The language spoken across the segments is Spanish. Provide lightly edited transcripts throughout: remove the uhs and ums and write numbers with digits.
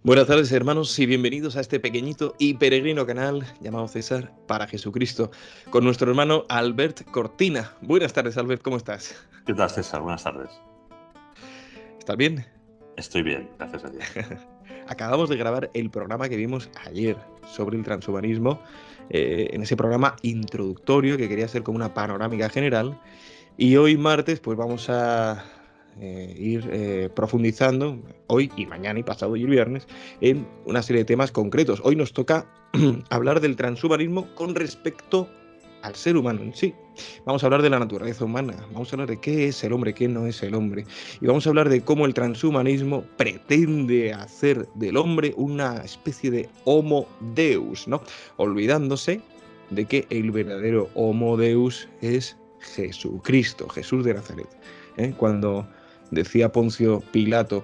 Buenas tardes, hermanos, y bienvenidos a este pequeñito y peregrino canal llamado César para Jesucristo, con nuestro hermano Albert Cortina. Buenas tardes, Albert, ¿cómo estás? ¿Qué tal, César? Buenas tardes. ¿Estás bien? Estoy bien, gracias a Dios. Acabamos de grabar el programa que vimos ayer sobre el transhumanismo, en ese programa introductorio que quería ser como una panorámica general. Y hoy martes pues vamos a ir profundizando, hoy y mañana y pasado y el viernes, en una serie de temas concretos. Hoy nos toca hablar del transhumanismo con respecto al ser humano en sí. Vamos a hablar de la naturaleza humana, vamos a hablar de qué es el hombre, qué no es el hombre. Y vamos a hablar de cómo el transhumanismo pretende hacer del hombre una especie de homo deus, ¿no? Olvidándose de que el verdadero homo deus es Jesucristo, Jesús de Nazaret. Cuando decía Poncio Pilato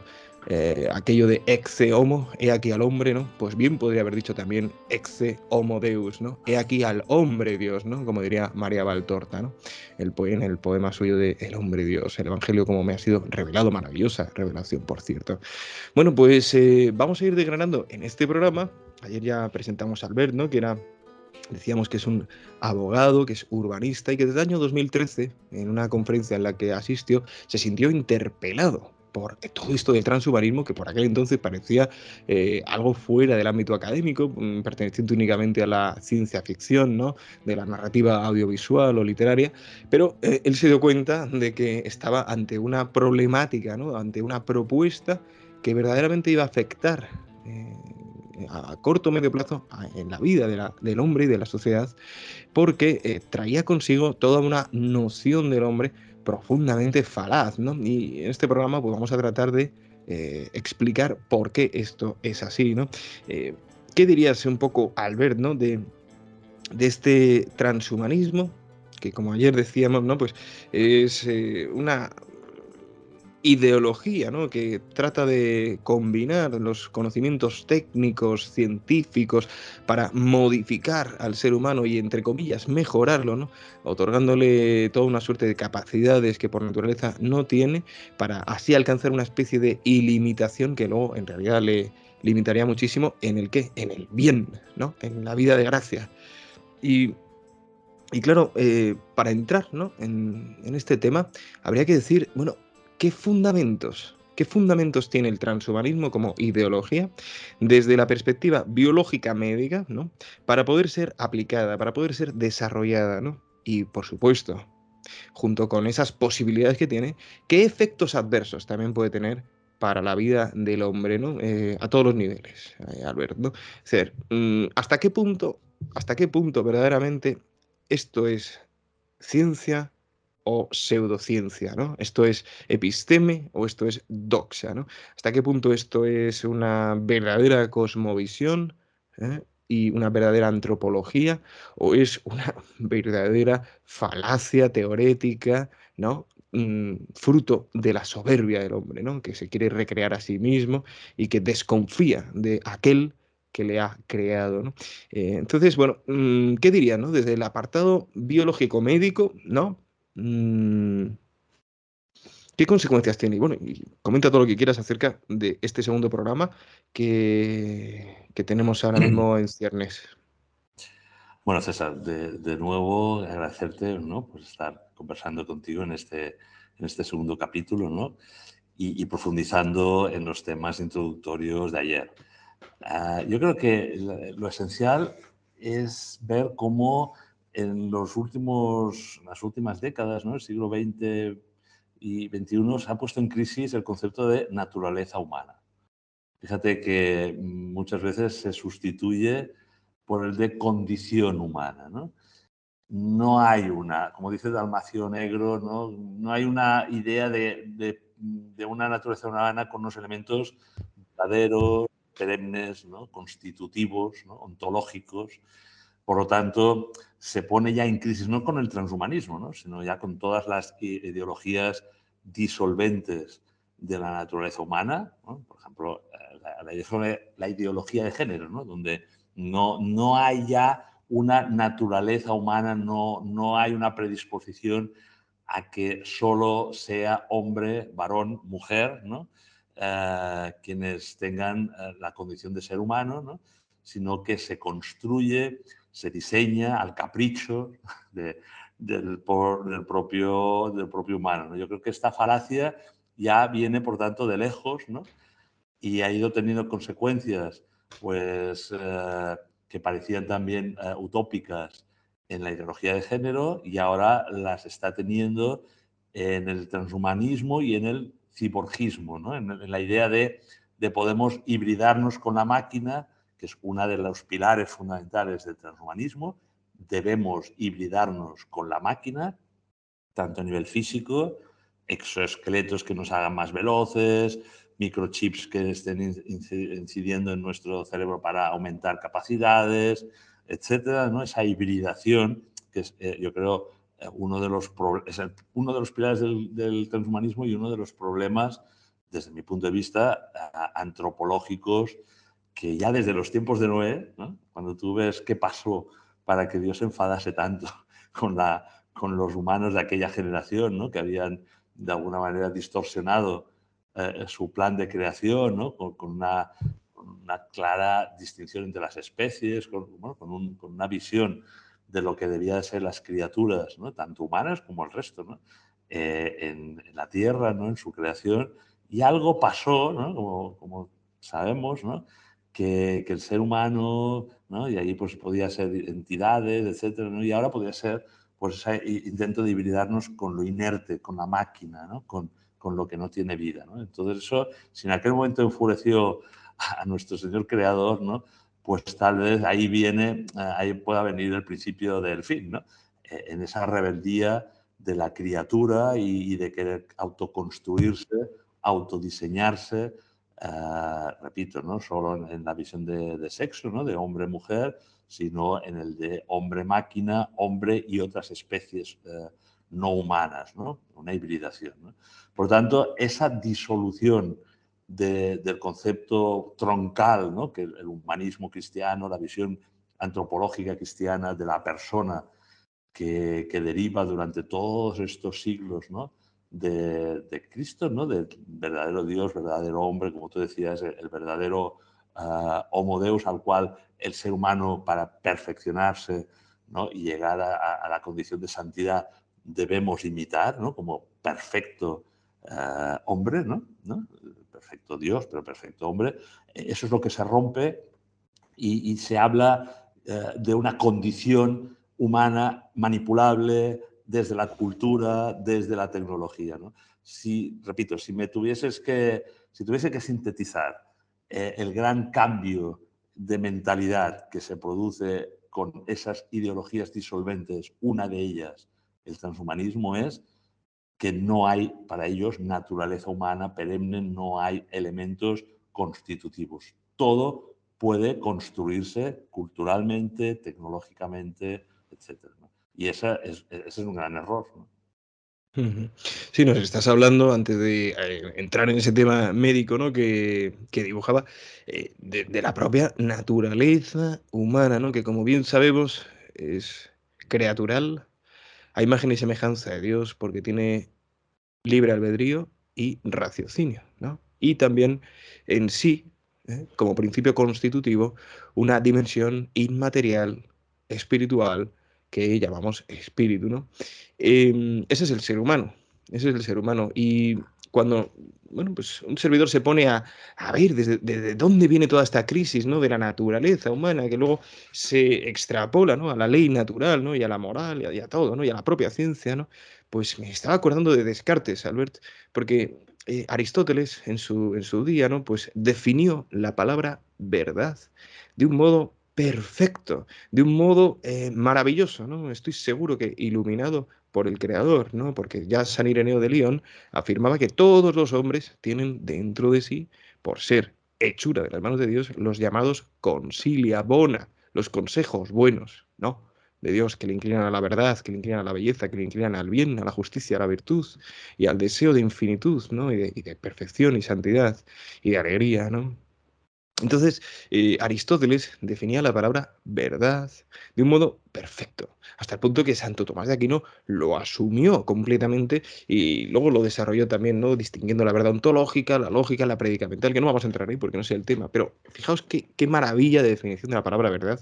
aquello de ecce homo, he aquí al hombre, ¿no? Pues bien podría haber dicho también ecce homo deus, ¿no? He aquí al hombre Dios, ¿no? Como diría María Valtorta, ¿no? En el poema suyo de El hombre Dios, el evangelio como me ha sido revelado, maravillosa revelación, por cierto. Bueno, pues vamos a ir desgranando en este programa. Ayer ya presentamos a Albert, ¿no? Decíamos que es un abogado, que es urbanista y que desde el año 2013, en una conferencia en la que asistió, se sintió interpelado por todo esto del transhumanismo, que por aquel entonces parecía algo fuera del ámbito académico, perteneciente únicamente a la ciencia ficción, ¿no? De la narrativa audiovisual o literaria, pero él se dio cuenta de que estaba ante una problemática, ¿no? Ante una propuesta que verdaderamente iba a afectar a corto o medio plazo en la vida del hombre y de la sociedad, porque traía consigo toda una noción del hombre profundamente falaz, ¿no? Y en este programa pues, vamos a tratar de explicar por qué esto es así, ¿no? ¿Qué dirías un poco, Albert, ¿no? De este transhumanismo, que como ayer decíamos, ¿no? Pues es una ideología, ¿no? Que trata de combinar los conocimientos técnicos, científicos, para modificar al ser humano y, entre comillas, mejorarlo, ¿no? Otorgándole toda una suerte de capacidades que por naturaleza no tiene, para así alcanzar una especie de ilimitación que luego en realidad le limitaría muchísimo en el qué, en el bien, ¿no? En la vida de gracia. Y y claro, para entrar, ¿no? en este tema, habría que decir, bueno, qué fundamentos tiene el transhumanismo como ideología desde la perspectiva biológica médica, ¿no? Para poder ser aplicada, para poder ser desarrollada, ¿no? Y por supuesto, junto con esas posibilidades que tiene, qué efectos adversos también puede tener para la vida del hombre, ¿no? A todos los niveles, Albert, ¿no? Es decir, hasta qué punto verdaderamente esto es ciencia o pseudociencia, ¿no? Esto es episteme o esto es doxa, ¿no? ¿Hasta qué punto esto es una verdadera cosmovisión, y una verdadera antropología o es una verdadera falacia teorética, ¿no? Fruto de la soberbia del hombre, ¿no? Que se quiere recrear a sí mismo y que desconfía de aquel que le ha creado, ¿no? Entonces, bueno, ¿qué diría, no? Desde el apartado biológico médico, ¿no? Mm, ¿Qué consecuencias tiene? Y bueno, y comenta todo lo que quieras acerca de este segundo programa que tenemos ahora mismo en ciernes. Bueno, César, de nuevo agradecerte, ¿no? Pues estar conversando contigo en este segundo capítulo, ¿no? Y profundizando en los temas introductorios de ayer. Yo creo que lo esencial es ver cómo en las últimas décadas, ¿no? El siglo XX y XXI, se ha puesto en crisis el concepto de naturaleza humana. Fíjate que muchas veces se sustituye por el de condición humana, ¿no? No hay una, como dice Dalmacio Negro, no hay una idea de una naturaleza humana con unos elementos verdaderos, perennes, ¿no? Constitutivos, ¿no? Ontológicos. Por lo tanto, se pone ya en crisis no con el transhumanismo, ¿no? Sino ya con todas las ideologías disolventes de la naturaleza humana, ¿no? Por ejemplo, la ideología de género, ¿no? Donde no hay ya una naturaleza humana, no hay una predisposición a que solo sea hombre, varón, mujer, ¿no? quienes tengan la condición de ser humano, ¿no? Sino que se construye, se diseña al capricho del propio humano, ¿no? Yo creo que esta falacia ya viene, por tanto, de lejos, ¿no? Y ha ido teniendo consecuencias pues, que parecían también utópicas en la ideología de género y ahora las está teniendo en el transhumanismo y en el ciborgismo, ¿no? En la idea de podemos hibridarnos con la máquina, que es uno de los pilares fundamentales del transhumanismo. Debemos hibridarnos con la máquina, tanto a nivel físico, exoesqueletos que nos hagan más veloces, microchips que estén incidiendo en nuestro cerebro para aumentar capacidades, etcétera, ¿no? Esa hibridación que es, yo creo, uno de los pilares del transhumanismo y uno de los problemas, desde mi punto de vista, antropológicos, que ya desde los tiempos de Noé, ¿no? Cuando tú ves qué pasó para que Dios se enfadase tanto con los humanos de aquella generación, ¿no? Que habían de alguna manera distorsionado su plan de creación, ¿no? Con una clara distinción entre las especies, bueno, con una visión de lo que debían de ser las criaturas, ¿no? Tanto humanas como el resto, ¿no? En la Tierra, ¿no? En su creación. Y algo pasó, ¿no? Como sabemos, ¿no? Que el ser humano, ¿no? Y ahí pues podía ser entidades, etcétera, ¿no? Y ahora podría ser pues ese intento de hibridarnos con lo inerte, con la máquina, ¿no? Con lo que no tiene vida, ¿no? Entonces eso, si en aquel momento enfureció a nuestro Señor Creador, ¿no? Pues tal vez ahí viene, ahí pueda venir el principio del fin, ¿no? En esa rebeldía de la criatura y de querer autoconstruirse, autodiseñarse, repito, no solo en la visión de sexo, ¿no? De hombre-mujer, sino en el de hombre-máquina, hombre y otras especies no humanas, ¿no? Una hibridación, ¿no? Por tanto, esa disolución del concepto troncal, ¿no? Que el humanismo cristiano, la visión antropológica cristiana de la persona que deriva durante todos estos siglos, ¿no? De Cristo, ¿no? Del verdadero Dios, verdadero hombre, como tú decías, el verdadero Homo Deus, al cual el ser humano, para perfeccionarse, ¿no? Y llegar a la condición de santidad, debemos imitar, ¿no? Como perfecto hombre, ¿no? Perfecto Dios, pero perfecto hombre. Eso es lo que se rompe y se habla de una condición humana manipulable desde la cultura, desde la tecnología, ¿no? Repito, si tuviese que sintetizar el gran cambio de mentalidad que se produce con esas ideologías disolventes, una de ellas, el transhumanismo, es que no hay para ellos naturaleza humana perenne, no hay elementos constitutivos. Todo puede construirse culturalmente, tecnológicamente, etc., ¿no? Y ese es un gran error, ¿no? Ujú. Sí, nos estás hablando, antes de entrar en ese tema médico, ¿no? Que dibujaba, de la propia naturaleza humana, ¿no? Que como bien sabemos es creatural, a imagen y semejanza de Dios, porque tiene libre albedrío y raciocinio, ¿no? Y también en sí, como principio constitutivo, una dimensión inmaterial, espiritual, que llamamos espíritu, ¿no? Ese es el ser humano, ese es el ser humano. Y cuando, bueno, pues un servidor se pone a ver desde dónde viene toda esta crisis, ¿no? De la naturaleza humana, que luego se extrapola, ¿no? A la ley natural, ¿no? Y a la moral y a todo, ¿no? Y a la propia ciencia, ¿no? Pues me estaba acordando de Descartes, Albert, porque Aristóteles en su día, ¿no? Pues definió la palabra verdad de un modo perfecto, de un modo maravilloso, ¿no? Estoy seguro que iluminado por el Creador, ¿no? Porque ya San Ireneo de León afirmaba que todos los hombres tienen dentro de sí, por ser hechura de las manos de Dios, los llamados consilia bona, los consejos buenos, ¿no? De Dios, que le inclinan a la verdad, que le inclinan a la belleza, que le inclinan al bien, a la justicia, a la virtud y al deseo de infinitud, ¿no? Y de perfección y santidad y de alegría, ¿no? Entonces, Aristóteles definía la palabra verdad de un modo perfecto, hasta el punto que Santo Tomás de Aquino lo asumió completamente y luego lo desarrolló también, ¿no? Distinguiendo la verdad ontológica, la lógica, la predicamental, que no vamos a entrar ahí porque no es el tema, pero fijaos qué maravilla de definición de la palabra verdad.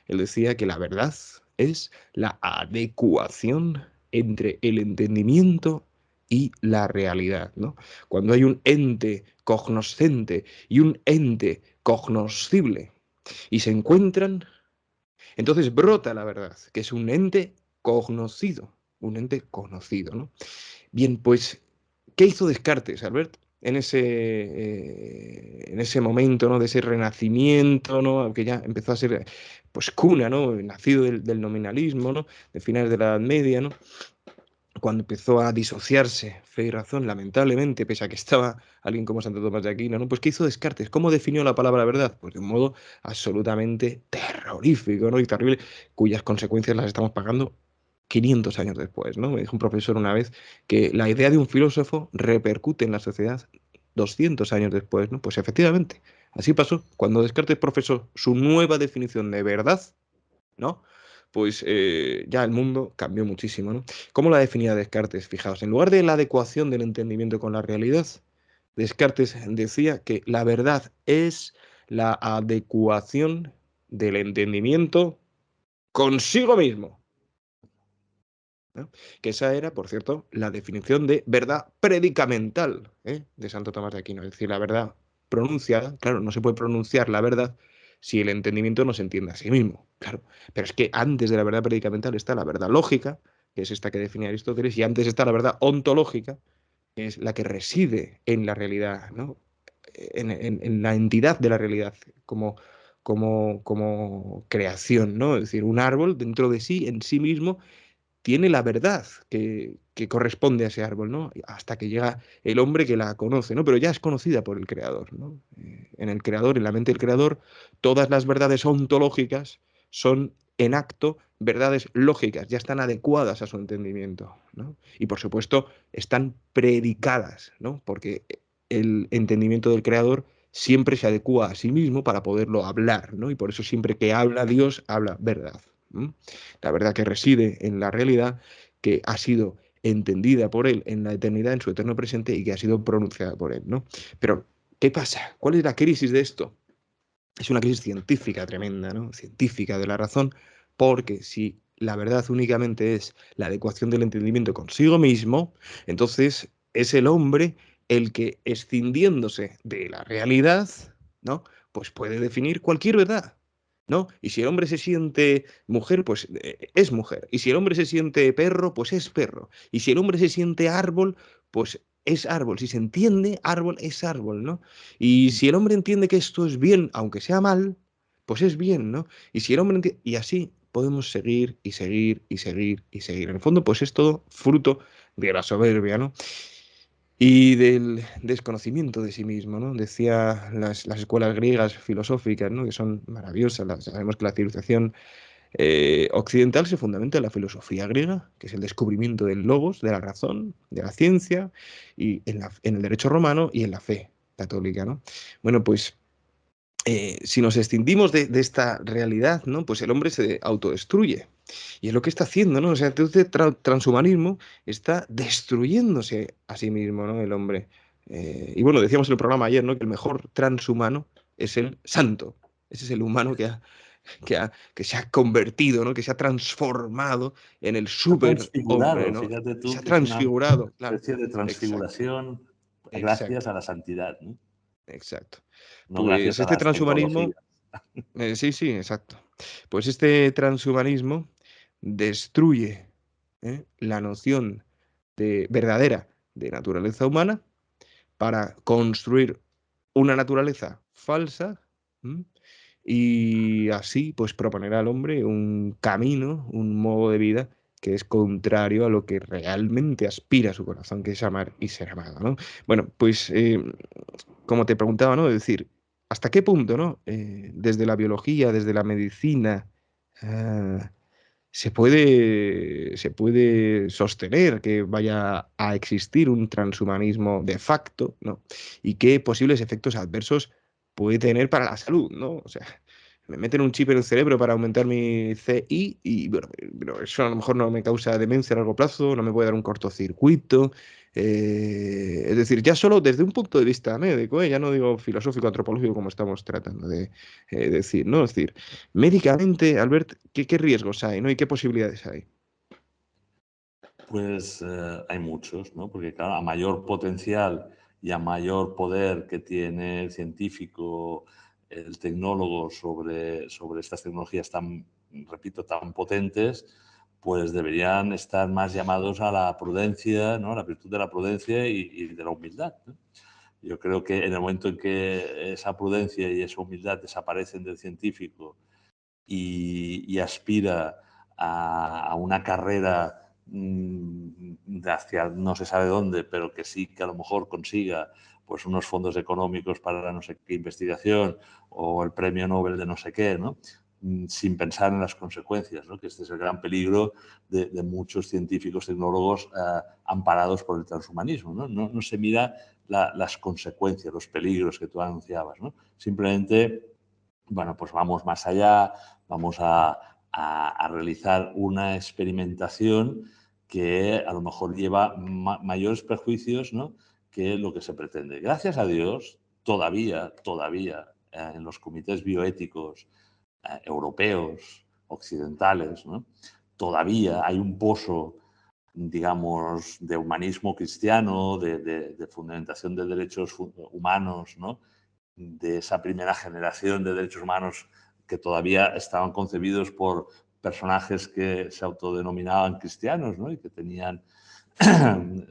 Él decía que la verdad es la adecuación entre el entendimiento y la realidad, ¿no? Cuando hay un ente cognoscente y un ente cognoscible y se encuentran, entonces brota la verdad, que es un ente conocido, ¿no? Bien, pues, ¿qué hizo Descartes, Albert? En ese momento, ¿no? De ese renacimiento, ¿no? Que ya empezó a ser, pues, cuna, ¿no? Nacido del nominalismo, ¿no? De finales de la Edad Media, ¿no? Cuando empezó a disociarse fe y razón, lamentablemente, pese a que estaba alguien como Santo Tomás de Aquino, ¿no? Pues ¿qué hizo Descartes? ¿Cómo definió la palabra verdad? Pues de un modo absolutamente terrorífico, ¿no? Y terrible, cuyas consecuencias las estamos pagando 500 años después, ¿no? Me dijo un profesor una vez que la idea de un filósofo repercute en la sociedad 200 años después, ¿no? Pues efectivamente, así pasó. Cuando Descartes profesó su nueva definición de verdad, ¿no? Pues ya el mundo cambió muchísimo, ¿no? ¿Cómo la definía Descartes? Fijaos, en lugar de la adecuación del entendimiento con la realidad, Descartes decía que la verdad es la adecuación del entendimiento consigo mismo, ¿no? Que esa era, por cierto, la definición de verdad predicamental, de Santo Tomás de Aquino. Es decir, la verdad pronunciada, claro, no se puede pronunciar la verdad si el entendimiento no se entiende a sí mismo, claro. Pero es que antes de la verdad predicamental está la verdad lógica, que es esta que define Aristóteles, y antes está la verdad ontológica, que es la que reside en la realidad, ¿no? En la entidad de la realidad, como, como creación, ¿no? Es decir, un árbol dentro de sí, en sí mismo, tiene la verdad que corresponde a ese árbol, ¿no? Hasta que llega el hombre que la conoce, ¿no? Pero ya es conocida por el creador, ¿no? En el creador, en la mente del creador, todas las verdades ontológicas son en acto verdades lógicas, ya están adecuadas a su entendimiento, ¿no? Y por supuesto están predicadas, ¿no? Porque el entendimiento del creador siempre se adecua a sí mismo para poderlo hablar, ¿no? Y por eso siempre que habla Dios, habla verdad. ¿M? La verdad que reside en la realidad, que ha sido entendida por él en la eternidad, en su eterno presente, y que ha sido pronunciada por él, ¿no? Pero, ¿qué pasa? ¿Cuál es la crisis de esto? Es una crisis científica tremenda, ¿no? Científica de la razón, porque si la verdad únicamente es la adecuación del entendimiento consigo mismo, entonces es el hombre el que, escindiéndose de la realidad, ¿no? Pues puede definir cualquier verdad, ¿no? Y si el hombre se siente mujer, pues es mujer. Y si el hombre se siente perro, pues es perro. Y si el hombre se siente árbol, pues es árbol. Si se entiende, árbol es árbol, ¿no? Y si el hombre entiende que esto es bien, aunque sea mal, pues es bien, ¿no? Y si el hombre entiende... Y así podemos seguir y seguir y seguir y seguir. En el fondo, pues es todo fruto de la soberbia, ¿no? Y del desconocimiento de sí mismo, ¿no? Decía las escuelas griegas filosóficas, ¿no? Que son maravillosas. Sabemos que la civilización occidental se fundamenta en la filosofía griega, que es el descubrimiento del logos, de la razón, de la ciencia, y en el derecho romano y en la fe católica, ¿no? Bueno, pues si nos escindimos de esta realidad, ¿no? Pues el hombre se autodestruye. Y es lo que está haciendo, ¿no? O sea, este transhumanismo está destruyéndose a sí mismo, ¿no? El hombre. Y bueno, decíamos en el programa ayer, ¿no? Que el mejor transhumano es el santo. Ese es el humano que se ha convertido, ¿no? Que se ha transformado en el Está superhombre, transfigurado, ¿no? fíjate Se tú ha que es una transfigurado, claro. especie de Exacto, transfiguración gracias exacto, a la santidad, ¿no? exacto. No Pues gracias a este las transhumanismo, ontologías. sí, sí, exacto. Pues este transhumanismo destruye la noción verdadera de naturaleza humana para construir una naturaleza falsa. ¿M? Y así pues proponerá al hombre un camino, un modo de vida que es contrario a lo que realmente aspira su corazón, que es amar y ser amado, ¿no? Bueno, pues como te preguntaba, ¿no? Es decir, ¿hasta qué punto, ¿no? Desde la biología, desde la medicina, ah, se puede sostener que vaya a existir un transhumanismo de facto, ¿no? Y qué posibles efectos adversos puede tener para la salud, ¿no? O sea, me meten un chip en el cerebro para aumentar mi CI y, bueno, pero eso a lo mejor no me causa demencia a largo plazo, no me puede dar un cortocircuito. Es decir, ya solo desde un punto de vista médico, ya no digo filosófico, antropológico, como estamos tratando de decir, ¿no? Es decir, médicamente, Albert, ¿qué riesgos hay, ¿no? ¿Y qué posibilidades hay? Pues hay muchos, ¿no? Porque claro, a mayor potencial y a mayor poder que tiene el científico, el tecnólogo sobre estas tecnologías tan, repito, tan potentes, pues deberían estar más llamados a la prudencia, ¿no? A la virtud de la prudencia y de la humildad, ¿no? Yo creo que en el momento en que esa prudencia y esa humildad desaparecen del científico y aspira a una carrera hacia no se sabe dónde, pero que sí que a lo mejor consiga pues unos fondos económicos para no sé qué investigación o el premio Nobel de no sé qué, ¿no? Sin pensar en las consecuencias, ¿no? Que este es el gran peligro de muchos científicos, tecnólogos amparados por el transhumanismo, ¿no? No se mira las consecuencias, los peligros que tú anunciabas, ¿no? Simplemente, bueno, pues vamos más allá, vamos a realizar una experimentación que a lo mejor lleva mayores perjuicios, ¿no? Que lo que se pretende. Gracias a Dios, todavía en los comités bioéticos europeos, occidentales, ¿no? Todavía hay un pozo, digamos, de humanismo cristiano, de fundamentación de derechos humanos, ¿no? De esa primera generación de derechos humanos que todavía estaban concebidos por personajes que se autodenominaban cristianos, ¿no? Y que tenían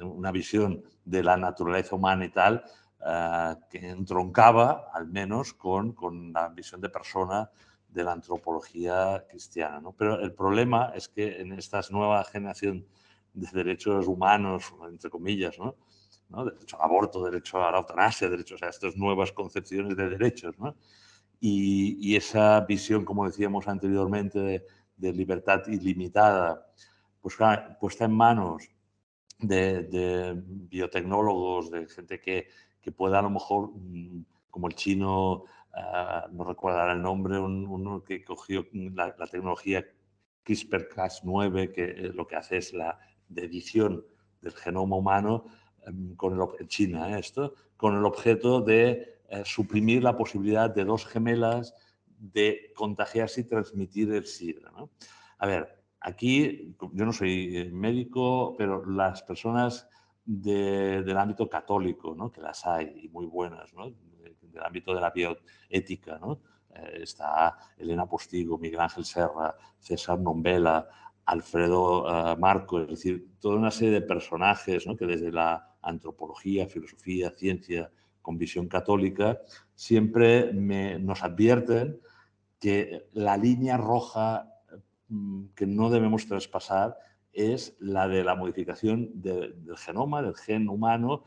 una visión de la naturaleza humana y tal, que entroncaba al menos con la visión de persona de la antropología cristiana, ¿no? Pero el problema es que en esta nueva generación de derechos humanos, entre comillas, ¿no? ¿no? Derecho al aborto, derecho a la eutanasia, derechos a estas nuevas concepciones de derechos, ¿no? Y esa visión, como decíamos anteriormente, de libertad ilimitada, pues claro, puesta en manos de biotecnólogos, de gente que pueda a lo mejor, como el chino, no recuerdo ahora el nombre, uno que cogió la tecnología CRISPR-Cas9, que lo que hace es la de edición del genoma humano en China, esto, con el objeto de suprimir la posibilidad de dos gemelas de contagiarse y transmitir el SIDA, ¿no? A ver, aquí yo no soy médico, pero las personas del ámbito católico, ¿no? Que las hay y muy buenas, ¿no? Del ámbito de la bioética, ¿no? Está Elena Postigo, Miguel Ángel Serra, César Nombela, Alfredo Marco, es decir, toda una serie de personajes, ¿no? Que desde la antropología, filosofía, ciencia, con visión católica, siempre nos advierten que la línea roja que no debemos traspasar es la de la modificación del genoma, del gen humano,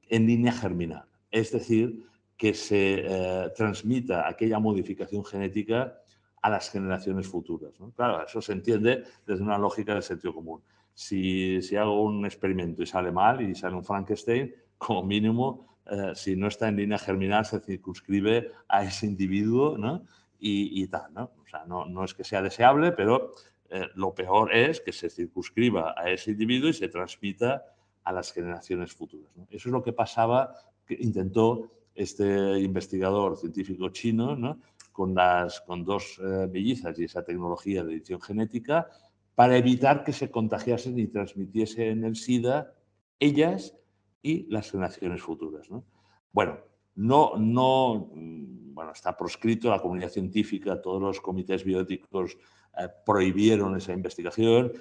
en línea germinal. Es decir, que se transmita aquella modificación genética a las generaciones futuras, ¿no? Claro, eso se entiende desde una lógica del sentido común. Si hago un experimento y sale mal y sale un Frankenstein, como mínimo, si no está en línea germinal, se circunscribe a ese individuo, ¿no? Y tal, ¿no? O sea, no es que sea deseable, pero lo peor es que se circunscriba a ese individuo y se transmita a las generaciones futuras, ¿no? Eso es lo que pasaba, que intentó este investigador científico chino, ¿no? con dos mellizas y esa tecnología de edición genética para evitar que se contagiasen y transmitiesen el SIDA ellas y las generaciones futuras, ¿no? Bueno, bueno, está proscrito, la comunidad científica, todos los comités bioéticos prohibieron esa investigación.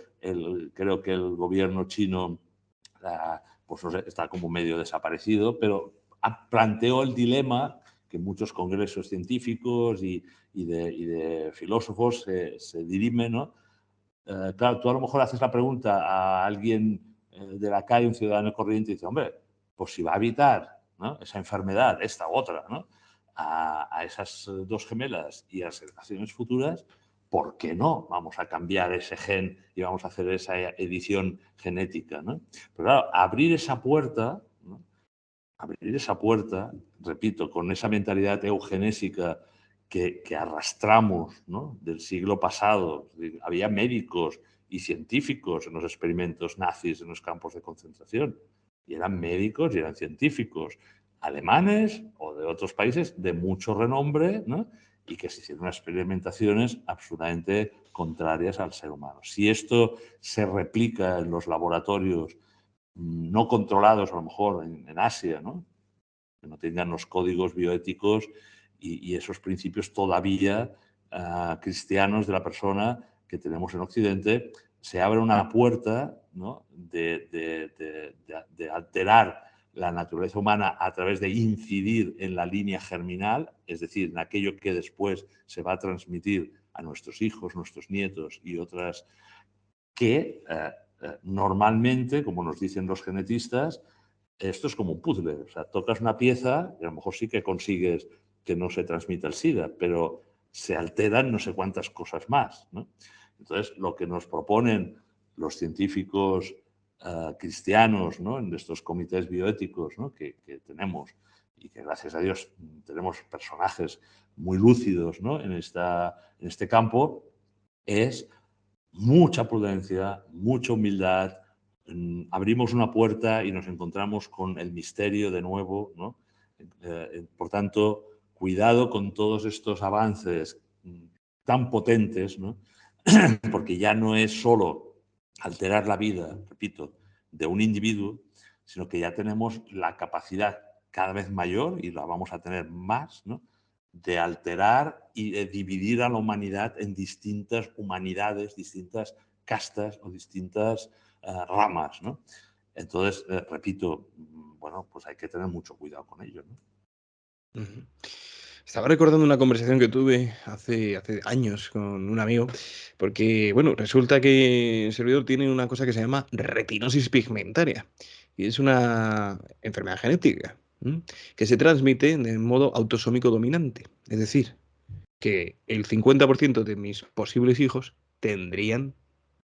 Creo que el gobierno chino pues no sé, está como medio desaparecido, pero planteó el dilema que muchos congresos científicos y de filósofos se dirimen, ¿no? Claro, tú a lo mejor haces la pregunta a alguien de la calle, un ciudadano corriente, y dice, hombre, pues si va a evitar, ¿no? Esa enfermedad, esta otra, ¿no? A esas dos gemelas y a las generaciones futuras, ¿por qué no? Vamos a cambiar ese gen y vamos a hacer esa edición genética, ¿no? Pero claro, abrir esa puerta, ¿no? Abrir esa puerta repito, con esa mentalidad eugenésica que arrastramos, ¿no?, del siglo pasado. Había médicos y científicos en los experimentos nazis en los campos de concentración. Y eran médicos y eran científicos alemanes o de otros países de mucho renombre, ¿no?, y que se hicieron experimentaciones absolutamente contrarias al ser humano. Si esto se replica en los laboratorios no controlados, a lo mejor en Asia, ¿no?, que no tengan los códigos bioéticos y esos principios todavía cristianos de la persona que tenemos en Occidente, se abre una puerta, ¿no?, de alterar la naturaleza humana a través de incidir en la línea germinal, es decir, en aquello que después se va a transmitir a nuestros hijos, nuestros nietos y otras, que normalmente, como nos dicen los genetistas, esto es como un puzzle. O sea, tocas una pieza y a lo mejor sí que consigues que no se transmita el SIDA, pero se alteran no sé cuántas cosas más, ¿no? Entonces, lo que nos proponen los científicos cristianos, ¿no?, en estos comités bioéticos, ¿no?, que tenemos, y que gracias a Dios tenemos personajes muy lúcidos, ¿no?, en este campo, es mucha prudencia, mucha humildad. Abrimos una puerta y nos encontramos con el misterio de nuevo, ¿no? Por tanto, cuidado con todos estos avances tan potentes, ¿no? Porque ya no es solo alterar la vida, repito, de un individuo, sino que ya tenemos la capacidad cada vez mayor, y la vamos a tener más, ¿no?, de alterar y de dividir a la humanidad en distintas humanidades, distintas castas o distintas ramas, ¿no? Entonces, repito, bueno, pues hay que tener mucho cuidado con ello, ¿no? Ujú. Estaba recordando una conversación que tuve hace años con un amigo, porque, bueno, resulta que el servidor tiene una cosa que se llama retinosis pigmentaria, y es una enfermedad genética, ¿m? Que se transmite de modo autosómico dominante. Es decir, que el 50% de mis posibles hijos tendrían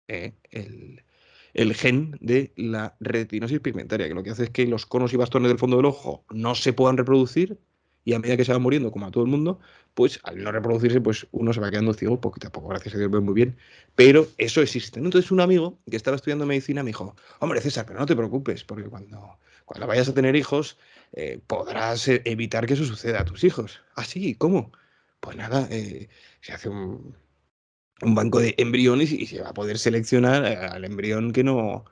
el gen de la retinosis pigmentaria, que lo que hace es que los conos y bastones del fondo del ojo no se puedan reproducir, y a medida que se va muriendo, como a todo el mundo, pues al no reproducirse, pues uno se va quedando ciego, porque tampoco, gracias a Dios, ve muy bien, pero eso existe, ¿no? Entonces un amigo que estaba estudiando medicina me dijo: hombre, César, pero no te preocupes, porque cuando vayas a tener hijos, podrás evitar que eso suceda a tus hijos. ¿Ah, sí? ¿Cómo? Pues nada, se hace un banco de embriones y se va a poder seleccionar al embrión que no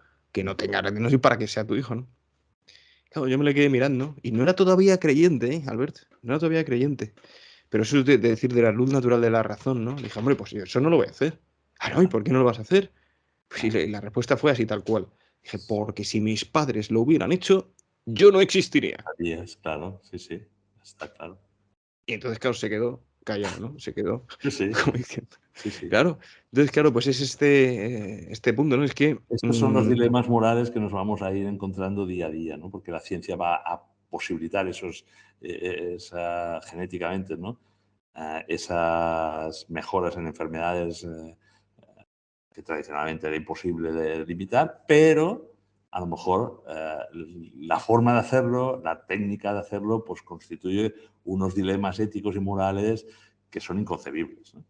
tenga retinosis para que sea tu hijo, ¿no? Claro, yo me le quedé mirando y no era todavía creyente, Albert, no era todavía creyente. Pero eso es de decir de la luz natural de la razón, ¿no? Dije: hombre, pues yo eso no lo voy a hacer. Ah, no, ¿y por qué no lo vas a hacer? Pues y la respuesta fue así, tal cual. Dije: porque si mis padres lo hubieran hecho, yo no existiría. Así es, claro, sí, sí, está claro. Y entonces, claro, se quedó callado, ¿no? Se quedó Sí, sí, como diciendo. sí, sí. Claro. Entonces, claro, pues es este punto, ¿no? Es que, Estos son los dilemas morales que nos vamos a ir encontrando día a día, ¿no? Porque la ciencia va a posibilitar genéticamente, ¿no?, esas mejoras en enfermedades que tradicionalmente era imposible de limitar, pero a lo mejor la forma de hacerlo, la técnica de hacerlo, pues constituye unos dilemas éticos y morales que son inconcebibles, ¿no?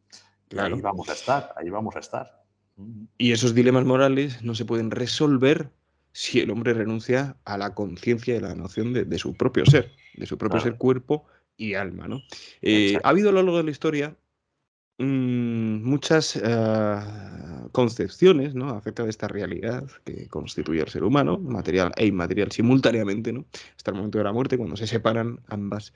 Y ahí claro. vamos a estar, ahí vamos a estar. Y esos dilemas morales no se pueden resolver si el hombre renuncia a la conciencia y la noción de su propio ser, de su propio Claro, ser, cuerpo y alma, ¿no? Ha exacto. habido a lo largo de la historia muchas concepciones, ¿no?, acerca de esta realidad que constituye el ser humano, material e inmaterial simultáneamente, ¿no? Hasta el momento de la muerte, cuando se separan ambos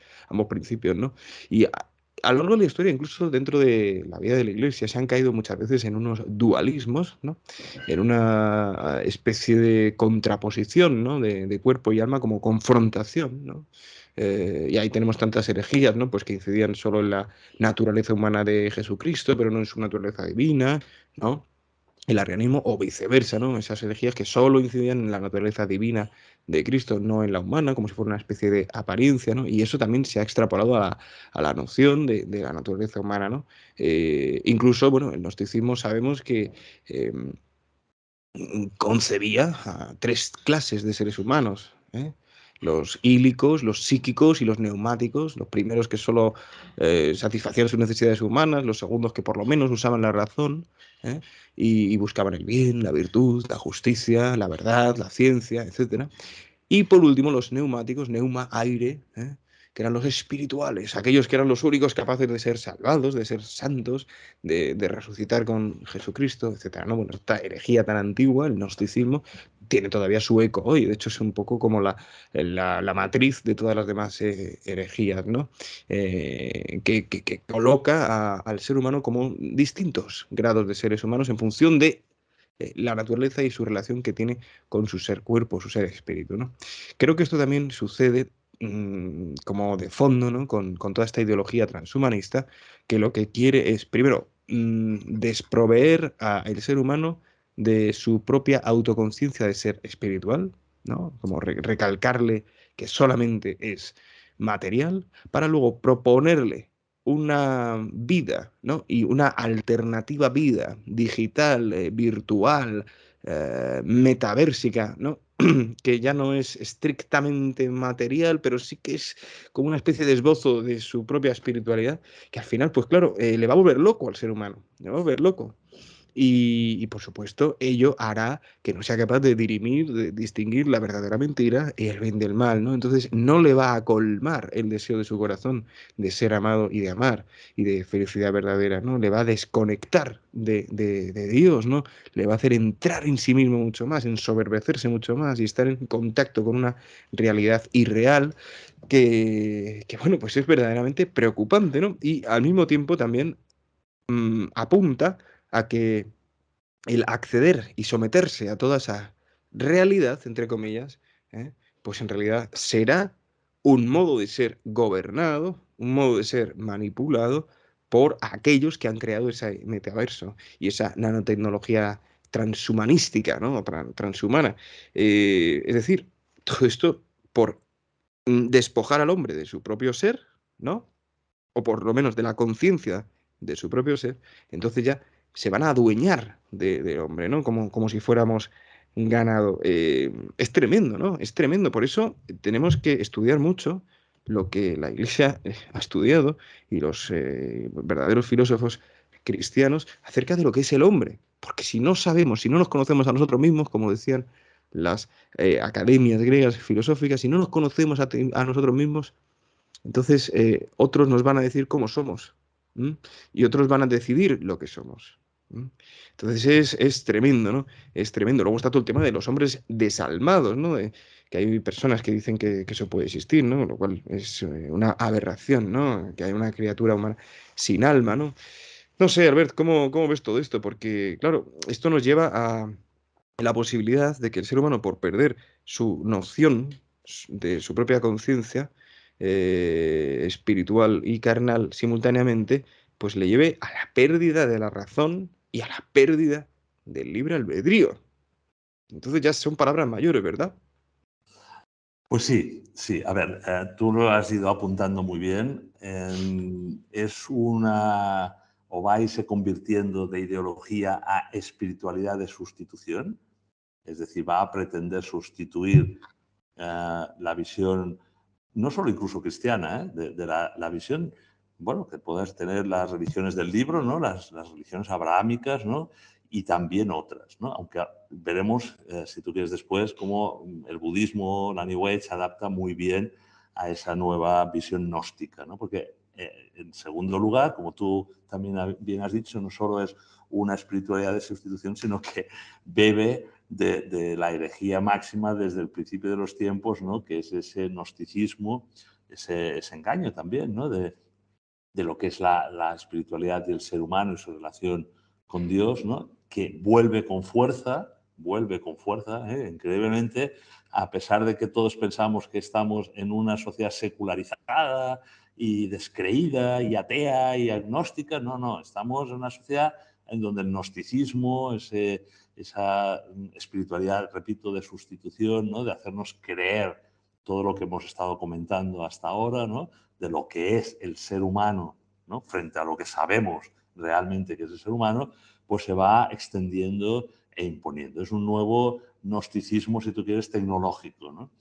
principios, ¿no? Y a lo largo de la historia, incluso dentro de la vida de la Iglesia, se han caído muchas veces en unos dualismos, ¿no? En una especie de contraposición, ¿no?, de cuerpo y alma, como confrontación, ¿no? Y ahí tenemos tantas herejías, ¿no?, pues que incidían solo en la naturaleza humana de Jesucristo, pero no en su naturaleza divina, ¿no? El arrianismo, o viceversa, ¿no? Esas herejías que solo incidían en la naturaleza divina de Cristo, no en la humana, como si fuera una especie de apariencia, ¿no? Y eso también se ha extrapolado a la noción de la naturaleza humana, ¿no? Incluso, bueno, el gnosticismo sabemos que concebía a tres clases de seres humanos, ¿eh? los ílicos, los psíquicos y los neumáticos, los primeros que solo satisfacían sus necesidades humanas, los segundos que por lo menos usaban la razón, ¿eh? Y buscaban el bien, la virtud, la justicia, la verdad, la ciencia, etcétera. Y por último, los neumáticos, neuma, aire, que eran los espirituales, aquellos que eran los únicos capaces de ser salvados, de ser santos, de resucitar con Jesucristo, etcétera, ¿no? Bueno, esta herejía tan antigua, el gnosticismo, tiene todavía su eco hoy. De hecho, es un poco como la matriz de todas las demás herejías, ¿no? Que coloca al ser humano como distintos grados de seres humanos en función de la naturaleza y su relación que tiene con su ser cuerpo, su ser espíritu, ¿no? Creo que esto también sucede como de fondo, ¿no? Con toda esta ideología transhumanista, que lo que quiere es, primero, desproveer al ser humano de su propia autoconciencia de ser espiritual, ¿no? Como recalcarle que solamente es material, para luego proponerle una vida, ¿no? Y una alternativa vida digital, virtual, metaversica, ¿no? Que ya no es estrictamente material, pero sí que es como una especie de esbozo de su propia espiritualidad, que al final, pues claro, le va a volver loco al ser humano, le va a volver loco. Por supuesto, ello hará que no sea capaz de dirimir, de distinguir la verdadera mentira y el bien del mal, ¿no? Entonces no le va a colmar el deseo de su corazón de ser amado y de amar y de felicidad verdadera, ¿no? Le va a desconectar de Dios, ¿no? Le va a hacer entrar en sí mismo mucho más, ensoberbecerse mucho más y estar en contacto con una realidad irreal bueno, pues es verdaderamente preocupante, ¿no? Y al mismo tiempo también apunta a que el acceder y someterse a toda esa realidad, entre comillas, ¿eh? Pues en realidad será un modo de ser gobernado, un modo de ser manipulado por aquellos que han creado ese metaverso y esa nanotecnología transhumanística, ¿no? Transhumana. Es decir, todo esto por despojar al hombre de su propio ser, ¿no? O por lo menos de la conciencia de su propio ser, entonces ya se van a adueñar del hombre, ¿no? Como si fuéramos ganado. Es tremendo, ¿no? Es tremendo. Por eso tenemos que estudiar mucho lo que la Iglesia ha estudiado y los verdaderos filósofos cristianos acerca de lo que es el hombre. Porque si no sabemos, si no nos conocemos a nosotros mismos, como decían las academias griegas filosóficas, si no nos conocemos a nosotros mismos, entonces, otros nos van a decir cómo somos, ¿m? Y otros van a decidir lo que somos. ¿M? Entonces es tremendo, ¿no? Es tremendo. Luego está todo el tema de los hombres desalmados, ¿no? Que hay personas que dicen que eso puede existir, ¿no? Lo cual es una aberración, ¿no? Que hay una criatura humana sin alma, ¿no? No sé, Albert, ¿cómo ves todo esto? Porque, claro, esto nos lleva a la posibilidad de que el ser humano, por perder su noción de su propia conciencia espiritual y carnal simultáneamente, pues le lleve a la pérdida de la razón y a la pérdida del libre albedrío. Entonces ya son palabras mayores, ¿verdad? Pues sí, sí. A ver, tú lo has ido apuntando muy bien. Es una, o va a irse convirtiendo de ideología a espiritualidad de sustitución. Es decir, va a pretender sustituir la visión, no solo incluso cristiana, de la visión, bueno, que puedas tener las religiones del libro, ¿no? Las religiones abrahámicas, ¿no? Y también otras, ¿no? Aunque veremos, si tú quieres después, cómo el budismo, la New Age, se adapta muy bien a esa nueva visión gnóstica, ¿no? Porque, en segundo lugar, como tú también bien has dicho, no solo es una espiritualidad de sustitución, sino que bebe de la herejía máxima desde el principio de los tiempos, ¿no? Que es ese gnosticismo, ese engaño también, ¿no? De lo que es la espiritualidad del ser humano y su relación con Dios, ¿no? Que vuelve con fuerza, increíblemente, a pesar de que todos pensamos que estamos en una sociedad secularizada y descreída y atea y agnóstica. No, no, estamos en una sociedad en donde el gnosticismo, esa espiritualidad, repito, de sustitución, ¿no? De hacernos creer todo lo que hemos estado comentando hasta ahora, ¿no? De lo que es el ser humano, ¿no? Frente a lo que sabemos realmente que es el ser humano, pues se va extendiendo e imponiendo. Es un nuevo gnosticismo, si tú quieres, tecnológico, ¿no?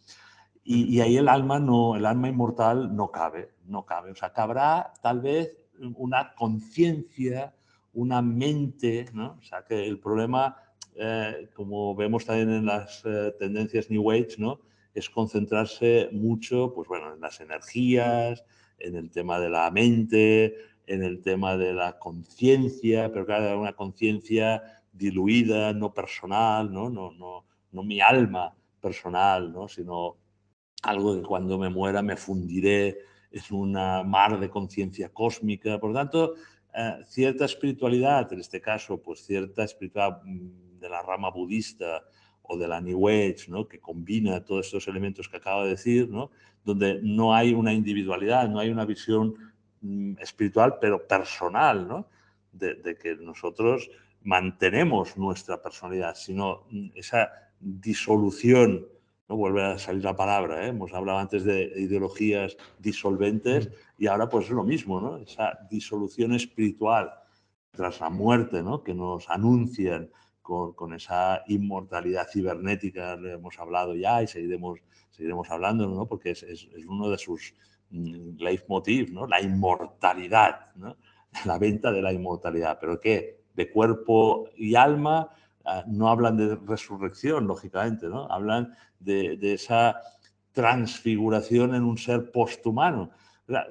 Y ahí el alma inmortal no cabe. O sea, cabrá tal vez una conciencia, una mente, ¿no? O sea, que el problema, como vemos también en las tendencias New Age, ¿no? Es concentrarse mucho, pues bueno, en las energías, en el tema de la mente, en el tema de la conciencia, pero claro, una conciencia diluida, no personal, no mi alma personal, ¿no? Sino algo que cuando me muera me fundiré en una mar de conciencia cósmica. Por lo tanto, cierta espiritualidad, en este caso, pues cierta espiritualidad de la rama budista o de la New Age, ¿no? Que combina todos estos elementos que acabo de decir, ¿no? Donde no hay una individualidad, no hay una visión espiritual, pero personal, ¿no? De que nosotros mantenemos nuestra personalidad, sino esa disolución, no vuelve a salir la palabra, ¿eh? Hemos hablado antes de ideologías disolventes y ahora pues es lo mismo, ¿no? Esa disolución espiritual tras la muerte, ¿no? Que nos anuncian con esa inmortalidad cibernética, le hemos hablado ya y seguiremos hablando, ¿no? Porque es uno de sus leitmotiv, ¿no? La inmortalidad, ¿no? La venta de la inmortalidad. ¿Pero qué? De cuerpo y alma. No hablan de resurrección, lógicamente, ¿no? Hablan de esa transfiguración en un ser posthumano.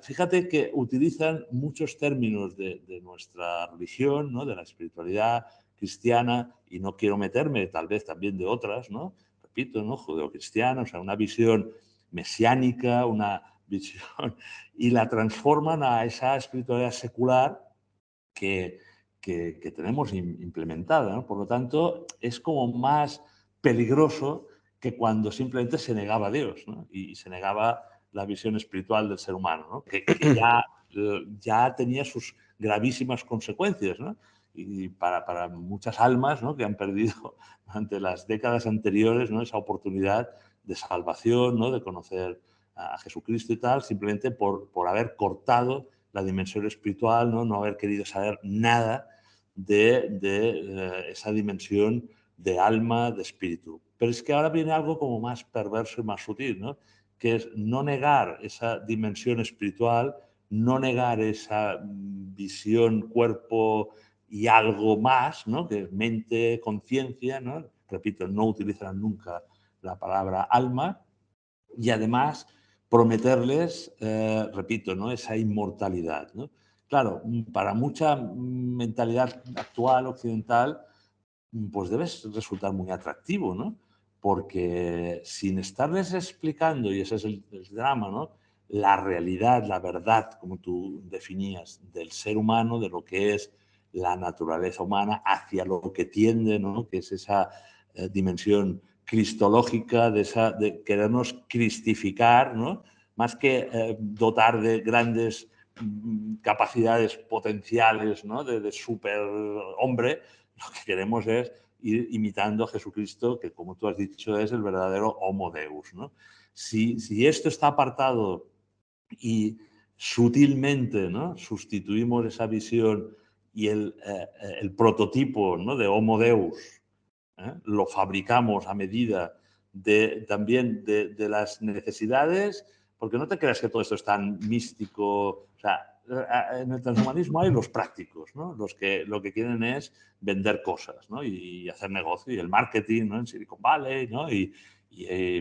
Fíjate que utilizan muchos términos de nuestra religión, ¿no? De la espiritualidad cristiana, y no quiero meterme tal vez también de otras, ¿no? Repito, ¿no? Judeocristiana, o sea, una visión mesiánica, una visión, y la transforman a esa espiritualidad secular que, que tenemos implementada, ¿no? Por lo tanto, es como más peligroso que cuando simplemente se negaba a Dios, ¿no? Y se negaba la visión espiritual del ser humano, ¿no? que ya tenía sus gravísimas consecuencias, ¿no? Y para muchas almas, ¿no? Que han perdido durante las décadas anteriores, ¿no? Esa oportunidad de salvación, ¿no? De conocer a Jesucristo y tal, simplemente por haber cortado la dimensión espiritual, no haber querido saber nada de esa dimensión de alma, de espíritu. Pero es que ahora viene algo como más perverso y más sutil, ¿no? Que es no negar esa dimensión espiritual, no negar esa visión, cuerpo y algo más, ¿no? Que es mente, conciencia, ¿no? Repito, no utilizarán nunca la palabra alma, y además prometerles, repito, ¿no? Esa inmortalidad, ¿no? Claro, para mucha mentalidad actual, occidental, pues debe resultar muy atractivo, ¿no? Porque sin estarles explicando, y ese es el drama, ¿no? La realidad, la verdad, como tú definías, del ser humano, de lo que es la naturaleza humana, hacia lo que tiende, ¿no? Que es esa dimensión cristológica, de querernos cristificar, ¿no? Más que dotar de grandes capacidades potenciales, ¿no? De superhombre, lo que queremos es ir imitando a Jesucristo, que como tú has dicho es el verdadero Homo Deus, ¿no? Si esto está apartado y sutilmente, ¿no? Sustituimos esa visión y el prototipo, ¿no? De Homo Deus, lo fabricamos a medida también de las necesidades, porque no te creas que todo esto es tan místico. O sea, en el transhumanismo hay los prácticos, ¿no? Los que lo que quieren es vender cosas, ¿no? Y hacer negocio, y el marketing, ¿no? En Silicon Valley, ¿no?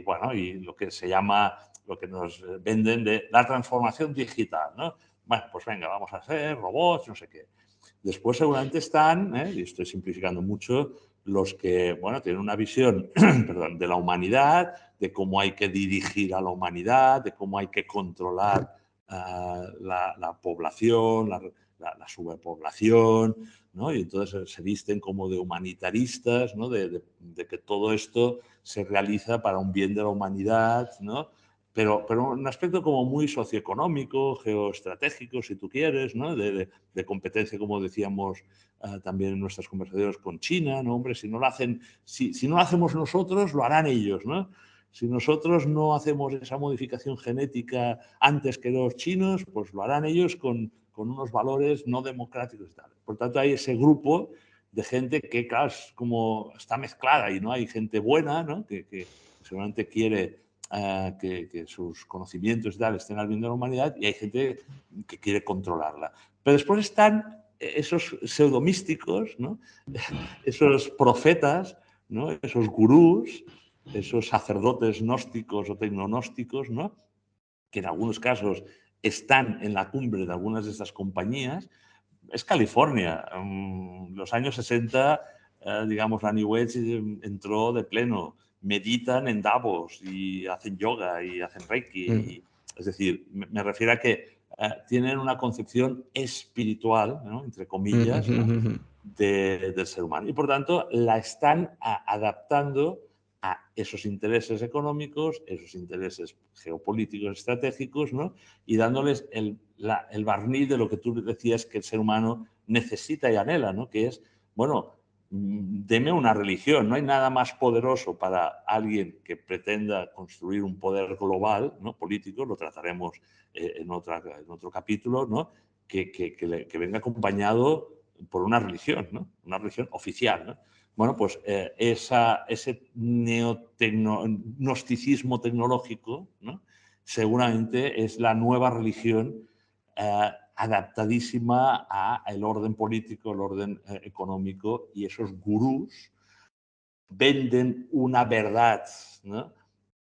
Bueno, y lo que se llama, lo que nos venden de la transformación digital, ¿no? Bueno, pues venga, vamos a hacer robots, no sé qué. Después seguramente están, y estoy simplificando mucho, los que, bueno, tienen una visión perdón, de la humanidad, de cómo hay que dirigir a la humanidad, de cómo hay que controlar la población, la superpoblación, ¿no? Y entonces se visten como de humanitaristas, ¿no? De que todo esto se realiza para un bien de la humanidad, ¿no? Pero un aspecto como muy socioeconómico, geoestratégico, si tú quieres, ¿no? De competencia, como decíamos también en nuestras conversaciones con China, ¿no? Hombre, si no lo hacemos nosotros, lo harán ellos, ¿no? Si nosotros no hacemos esa modificación genética antes que los chinos, pues lo harán ellos con unos valores no democráticos y tal. Por tanto, hay ese grupo de gente que, claro, como está mezclada y no hay gente buena, ¿no? Que seguramente quiere que sus conocimientos y tal estén al bien de la humanidad, y hay gente que quiere controlarla. Pero después están esos pseudomísticos, ¿no? Esos profetas, ¿no? Esos gurús, esos sacerdotes gnósticos o tecnognósticos, ¿no? Que en algunos casos están en la cumbre de algunas de estas compañías. Es California. Los años 60, digamos, la New Age entró de pleno. Meditan en Davos y hacen yoga y hacen Reiki. Es decir, me refiero a que tienen una concepción espiritual, ¿no? Entre comillas, ¿no? Del ser humano. Y por tanto, la están adaptando a esos intereses económicos, esos intereses geopolíticos, estratégicos, ¿no? Y dándoles el barniz de lo que tú decías que el ser humano necesita y anhela, ¿no? Que es, bueno, deme una religión. No hay nada más poderoso para alguien que pretenda construir un poder global, ¿no? Político, lo trataremos en otro capítulo, ¿no? Que venga acompañado por una religión, ¿no? Una religión oficial, ¿no? Bueno, pues ese gnosticismo tecnológico, ¿no? Seguramente es la nueva religión adaptadísima al orden político, el orden económico, y esos gurús venden una verdad, ¿no?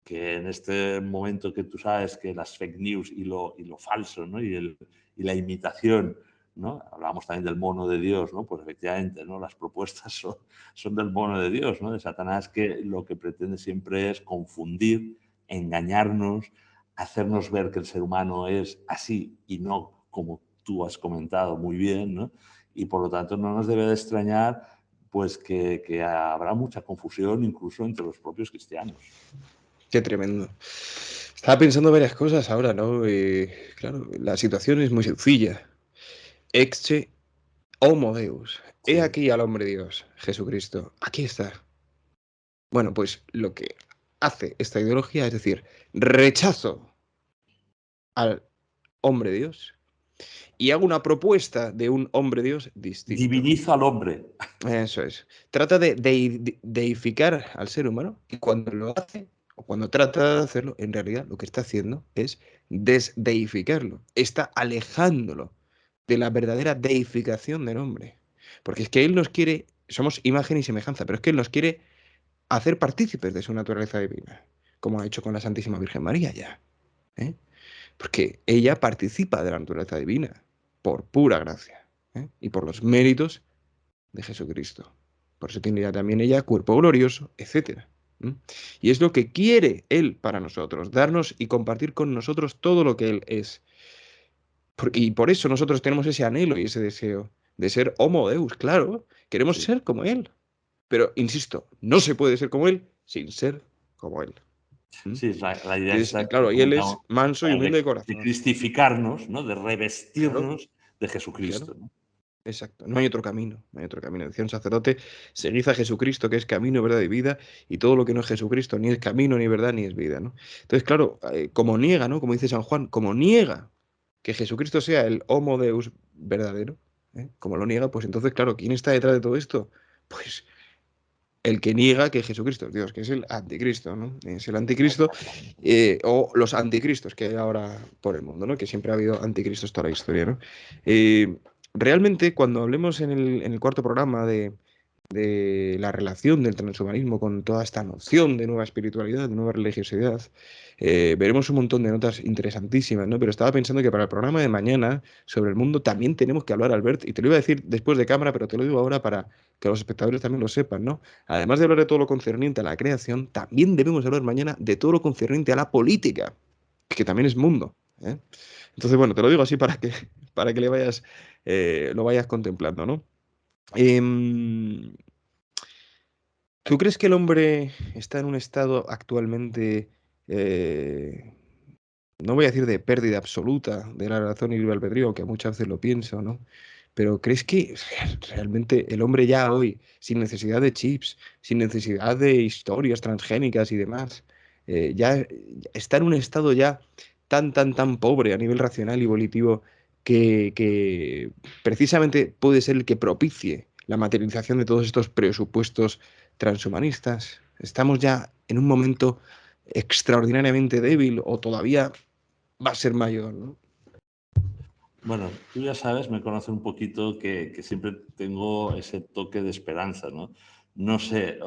Que en este momento que tú sabes que las fake news y lo falso, ¿no? y la imitación, ¿no? Hablábamos también del mono de Dios, ¿no? Pues efectivamente, ¿no? Las propuestas son del mono de Dios, ¿no? De Satanás, que lo que pretende siempre es confundir, engañarnos, hacernos ver que el ser humano es así y no como tú has comentado muy bien, ¿no? Y por lo tanto no nos debe de extrañar pues que habrá mucha confusión incluso entre los propios cristianos. Qué tremendo. Estaba pensando varias cosas ahora, ¿no? Claro, la situación es muy sencilla. Ecce homo Deus. He Sí. aquí al hombre Dios, Jesucristo. Aquí está. Bueno, pues lo que hace esta ideología es decir, rechazo al hombre Dios y hago una propuesta de un hombre Dios distinto. Diviniza al hombre. Eso es. Trata de deificar al ser humano y cuando lo hace, o cuando trata de hacerlo, en realidad lo que está haciendo es desdeificarlo. Está alejándolo de la verdadera deificación del hombre. Porque es que Él nos quiere, somos imagen y semejanza, pero es que Él nos quiere hacer partícipes de su naturaleza divina, como ha hecho con la Santísima Virgen María ya. ¿Eh? Porque ella participa de la naturaleza divina por pura gracia, ¿eh? Y por los méritos de Jesucristo. Por eso tiene ya también ella cuerpo glorioso, etc. Y es lo que quiere Él para nosotros, darnos y compartir con nosotros todo lo que Él es. Y por eso nosotros tenemos ese anhelo y ese deseo de ser homo deus, claro, queremos Sí. ser como Él. Pero, insisto, no se puede ser como Él sin ser como Él. Sí, la idea Entonces, está que claro, y Él es comentamos manso y humilde de de corazón. cristificarnos, ¿no? De Claro, revestirnos de claro. Jesucristo, ¿no? Exacto, no hay otro camino, no hay otro camino. Decía un sacerdote, seguid a Jesucristo, que es camino, verdad y vida, y todo lo que no es Jesucristo ni es camino, ni verdad, ni es vida, ¿no? Entonces, claro, como niega, ¿no? Como dice San Juan, como niega que Jesucristo sea el Homo Deus verdadero, como lo niega, pues entonces, claro, ¿quién está detrás de todo esto? Pues el que niega que Jesucristo es Dios, que es el anticristo, ¿no? Es el anticristo o los anticristos que hay ahora por el mundo, ¿no? Que siempre ha habido anticristos toda la historia, ¿no? Realmente, cuando hablemos en el cuarto programa de la relación del transhumanismo con toda esta noción de nueva espiritualidad, de nueva religiosidad, veremos un montón de notas interesantísimas, ¿no? Pero estaba pensando que para el programa de mañana sobre el mundo también tenemos que hablar, Albert, y te lo iba a decir después de cámara, pero te lo digo ahora para que los espectadores también lo sepan, ¿no? Además de hablar de todo lo concerniente a la creación, también debemos hablar mañana de todo lo concerniente a la política, que también es mundo, ¿eh? Entonces, bueno, te lo digo así para que lo vayas contemplando, ¿no? Em, ¿Tú crees que el hombre está en un estado actualmente, eh, no voy a decir de pérdida absoluta de la razón y libre albedrío, aunque muchas veces lo pienso, ¿no? Pero ¿crees que realmente el hombre ya hoy, sin necesidad de chips, sin necesidad de historias transgénicas y demás, ya está en un estado ya tan pobre a nivel racional y volitivo que precisamente puede ser el que propicie la materialización de todos estos presupuestos transhumanistas? Estamos ya en un momento extraordinariamente débil o todavía va a ser mayor, ¿no? Bueno, tú ya sabes, me conoces un poquito que siempre tengo ese toque de esperanza, ¿no? No sé,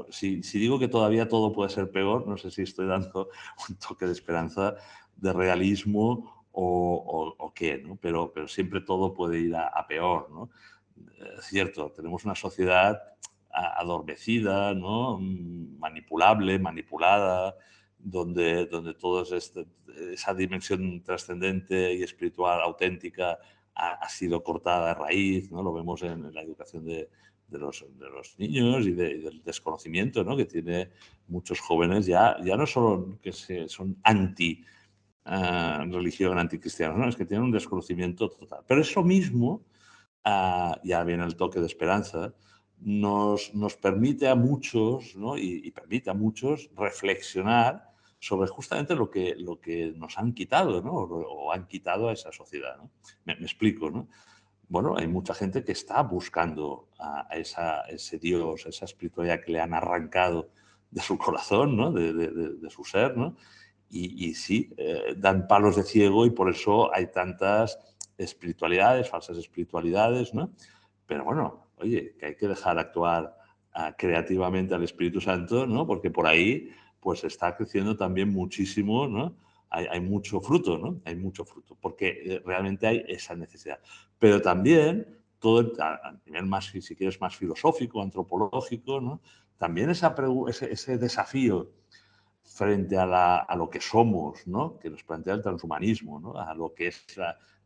si digo que todavía todo puede ser peor, no sé si estoy dando un toque de esperanza, de realismo o qué, ¿no? Pero siempre todo puede ir a peor, ¿no? Es cierto, tenemos una sociedad adormecida, ¿no? Manipulable, manipulada, donde toda esa dimensión trascendente y espiritual auténtica ha sido cortada de raíz, ¿no? Lo vemos en la educación de los niños y del desconocimiento, ¿no? Que tiene muchos jóvenes ya no solo que son anti religión, anticristianos, ¿no? Es que tienen un desconocimiento total. Pero eso mismo, ya viene el toque de esperanza, nos permite a muchos, ¿no? y permite a muchos reflexionar sobre justamente lo que nos han quitado, ¿no? o han quitado a esa sociedad. ¿no? Me explico, ¿no? Bueno, hay mucha gente que está buscando a ese Dios, a esa espiritualidad que le han arrancado de su corazón, ¿no? de su ser, ¿no? Y sí, dan palos de ciego y por eso hay tantas espiritualidades, falsas espiritualidades, ¿no? Pero bueno, oye, que hay que dejar actuar creativamente al Espíritu Santo, ¿no? Porque por ahí pues está creciendo también muchísimo, ¿no? Hay mucho fruto, ¿no? Hay mucho fruto, porque realmente hay esa necesidad. Pero también, todo a nivel más, si quieres, más filosófico, antropológico, ¿no? También ese desafío frente a lo que somos, ¿no? Que nos plantea el transhumanismo, ¿no? A lo que es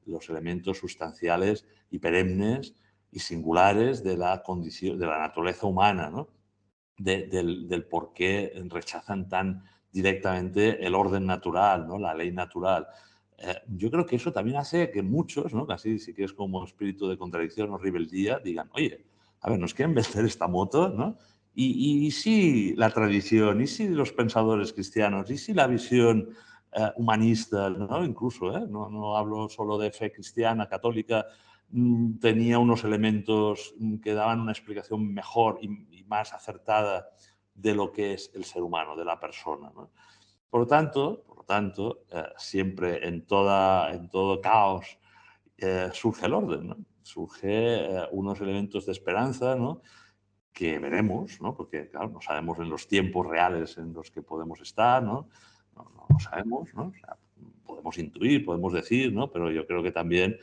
los elementos sustanciales y perennes y singulares de la condición, de la naturaleza humana, ¿no? Del por qué rechazan tan directamente el orden natural, ¿no? La ley natural. Yo creo que eso también hace que muchos, ¿no? Casi si quieres como espíritu de contradicción o rebeldía, digan, oye, a ver, nos quieren vender esta moto, ¿no? Y si la tradición, y si los pensadores cristianos, y si la visión humanista, ¿no? Incluso, no hablo solo de fe cristiana, católica, tenía unos elementos que daban una explicación mejor y más acertada de lo que es el ser humano, de la persona. ¿no? Por lo tanto siempre en todo caos surge el orden, ¿no? Surge unos elementos de esperanza, ¿no? Que veremos, ¿no? Porque claro, no sabemos en los tiempos reales en los que podemos estar, ¿no? No lo sabemos, ¿no? O sea, podemos intuir, podemos decir, ¿no? Pero yo creo que también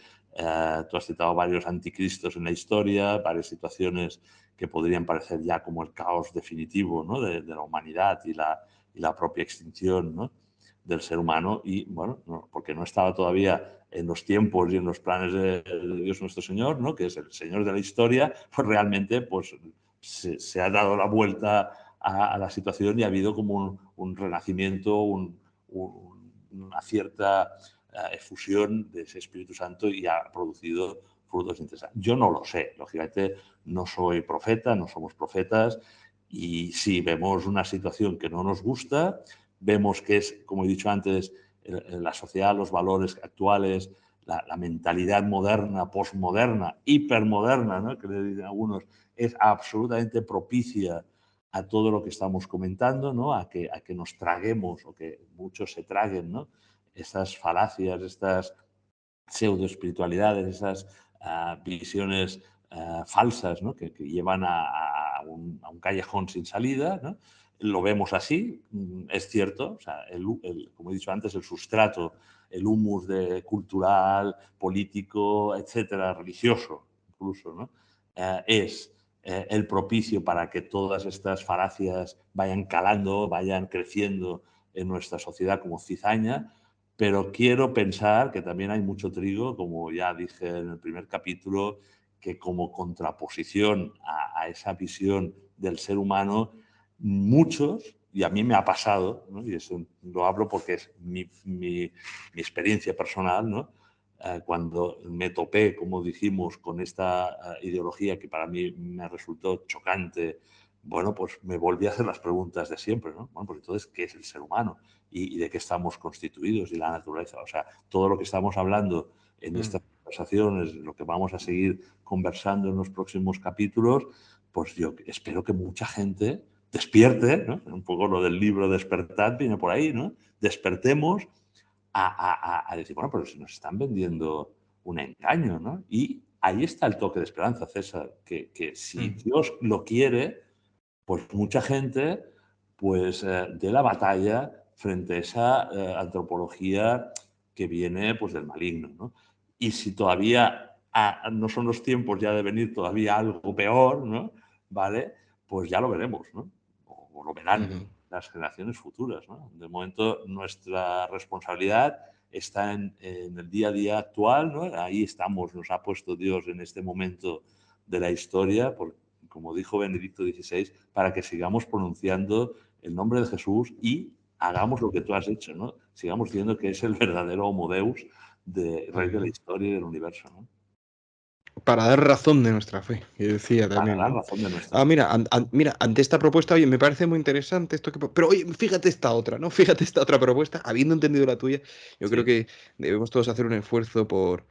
tú has citado varios anticristos en la historia, varias situaciones que podrían parecer ya como el caos definitivo, ¿no? de la humanidad y la propia extinción, ¿no? del ser humano y, bueno, no, porque no estaba todavía en los tiempos y en los planes de Dios nuestro Señor, ¿no? que es el Señor de la historia, pues realmente pues, se ha dado la vuelta a la situación y ha habido como un renacimiento, una cierta efusión de ese Espíritu Santo y ha producido frutos interesantes. Yo no lo sé, lógicamente no soy profeta, no somos profetas y si vemos una situación que no nos gusta, vemos que es, como he dicho antes, la sociedad, los valores actuales, la mentalidad moderna, posmoderna, hipermoderna, ¿no? que le dicen algunos, es absolutamente propicia a todo lo que estamos comentando, ¿no? a que nos traguemos o que muchos se traguen, ¿no? Estas falacias, estas pseudoespiritualidades, esas visiones falsas, ¿no? que llevan a un callejón sin salida. ¿no? Lo vemos así, es cierto, o sea, como he dicho antes, el sustrato, el humus cultural, político, etcétera, religioso incluso, ¿no? Es el propicio para que todas estas falacias vayan calando, vayan creciendo en nuestra sociedad como cizaña, pero quiero pensar que también hay mucho trigo, como ya dije en el primer capítulo, que como contraposición a esa visión del ser humano, muchos, y a mí me ha pasado, ¿no? y eso lo hablo porque es mi experiencia personal, ¿no? Cuando me topé, como dijimos, con esta ideología que para mí me resultó chocante, bueno, pues me volví a hacer las preguntas de siempre, ¿no? Bueno, pues entonces, ¿qué es el ser humano? Y de qué estamos constituidos y la naturaleza. O sea, todo lo que estamos hablando en estas conversaciones, lo que vamos a seguir conversando en los próximos capítulos, pues yo espero que mucha gente despierte, ¿no? Un poco lo del libro Despertad viene por ahí, ¿no? Despertemos a decir, bueno, pero si nos están vendiendo un engaño, ¿no? Y ahí está el toque de esperanza, César, que si Dios lo quiere, pues mucha gente pues dé la batalla frente a esa antropología que viene pues del maligno, ¿no? Y si todavía no son los tiempos ya de venir todavía algo peor, ¿no? ¿Vale? Pues ya lo veremos, ¿no? O lo verán las generaciones futuras, ¿no? De momento nuestra responsabilidad está en el día a día actual, ¿no? Ahí estamos, nos ha puesto Dios en este momento de la historia, como dijo Benedicto XVI, para que sigamos pronunciando el nombre de Jesús y hagamos lo que tú has hecho, ¿no? Sigamos diciendo que es el verdadero Homo Deus, Rey de la historia y del universo, ¿no? Para dar razón de nuestra fe, que decía Para también, dar ¿no? razón de nuestra Ah, fe. mira, mira, ante esta propuesta, oye, me parece muy interesante esto que... Pero oye, fíjate esta otra, ¿no? Fíjate esta otra propuesta, habiendo entendido la tuya, yo creo Sí, que debemos todos hacer un esfuerzo por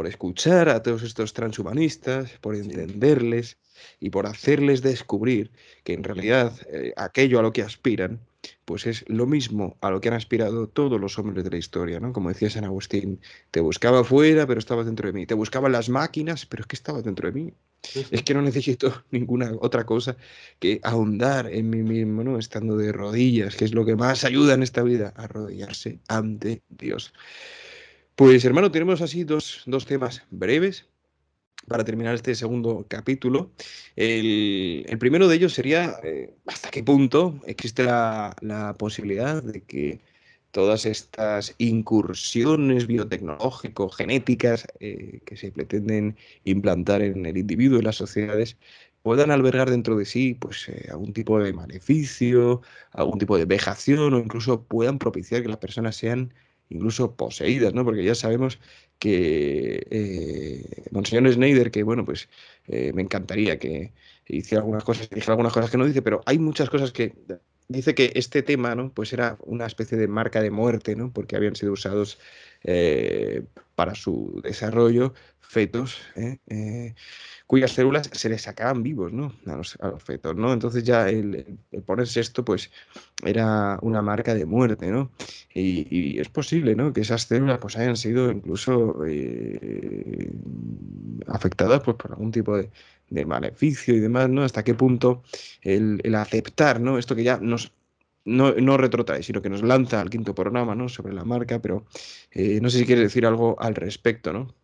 escuchar a todos estos transhumanistas, por sí. entenderles y por hacerles descubrir que en realidad aquello a lo que aspiran, pues es lo mismo a lo que han aspirado todos los hombres de la historia, ¿no? Como decía San Agustín, te buscaba fuera, pero estabas dentro de mí. Te buscaban las máquinas, pero es que estabas dentro de mí. Sí, Es sí. que no necesito ninguna otra cosa que ahondar en mí mismo, ¿no? Estando de rodillas, que es lo que más ayuda en esta vida, arrodillarse ante Dios. Pues hermano, tenemos así dos temas breves para terminar este segundo capítulo. El primero de ellos sería hasta qué punto existe la posibilidad de que todas estas incursiones biotecnológico-genéticas que se pretenden implantar en el individuo y las sociedades puedan albergar dentro de sí pues, algún tipo de maleficio, algún tipo de vejación o incluso puedan propiciar que las personas sean incluso poseídas, ¿no? Porque ya sabemos que Monseñor Snyder, que bueno, pues me encantaría que hiciera algunas cosas, que dijera algunas cosas que no dice, pero hay muchas cosas que dice que este tema, ¿no? Pues era una especie de marca de muerte, ¿no? Porque habían sido usados para su desarrollo fetos, cuyas células se les sacaban vivos, ¿no? A los fetos, ¿no? Entonces ya el ponerse esto, pues era una marca de muerte, ¿no? Y es posible, ¿no? Que esas células pues hayan sido incluso afectadas pues, por algún tipo de maleficio y demás, ¿no? Hasta qué punto el aceptar, ¿no? Esto que ya no retrotrae, sino que nos lanza al quinto programa, ¿no? Sobre la marca, pero no sé si quieres decir algo al respecto, ¿no?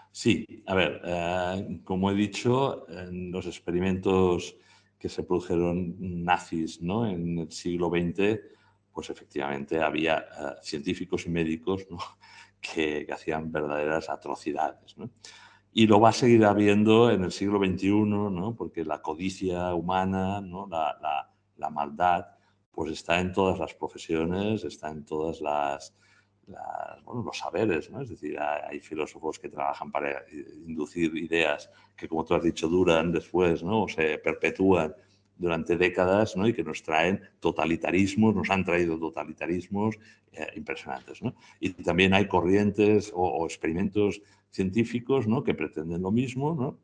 Sí, a ver, como he dicho, en los experimentos que se produjeron nazis, ¿no? En el siglo XX, pues efectivamente había científicos y médicos, ¿no? que hacían verdaderas atrocidades, ¿no? Y lo va a seguir habiendo en el siglo XXI, ¿no? Porque la codicia humana, ¿no? La maldad, pues está en todas las profesiones, está en todas bueno, los saberes, ¿no? Es decir, hay filósofos que trabajan para inducir ideas que, como tú has dicho, duran después, ¿no? O se perpetúan durante décadas, ¿no? Y que nos traen totalitarismos, nos han traído totalitarismos impresionantes, ¿no? Y también hay corrientes o experimentos científicos, ¿no? Que pretenden lo mismo, ¿no?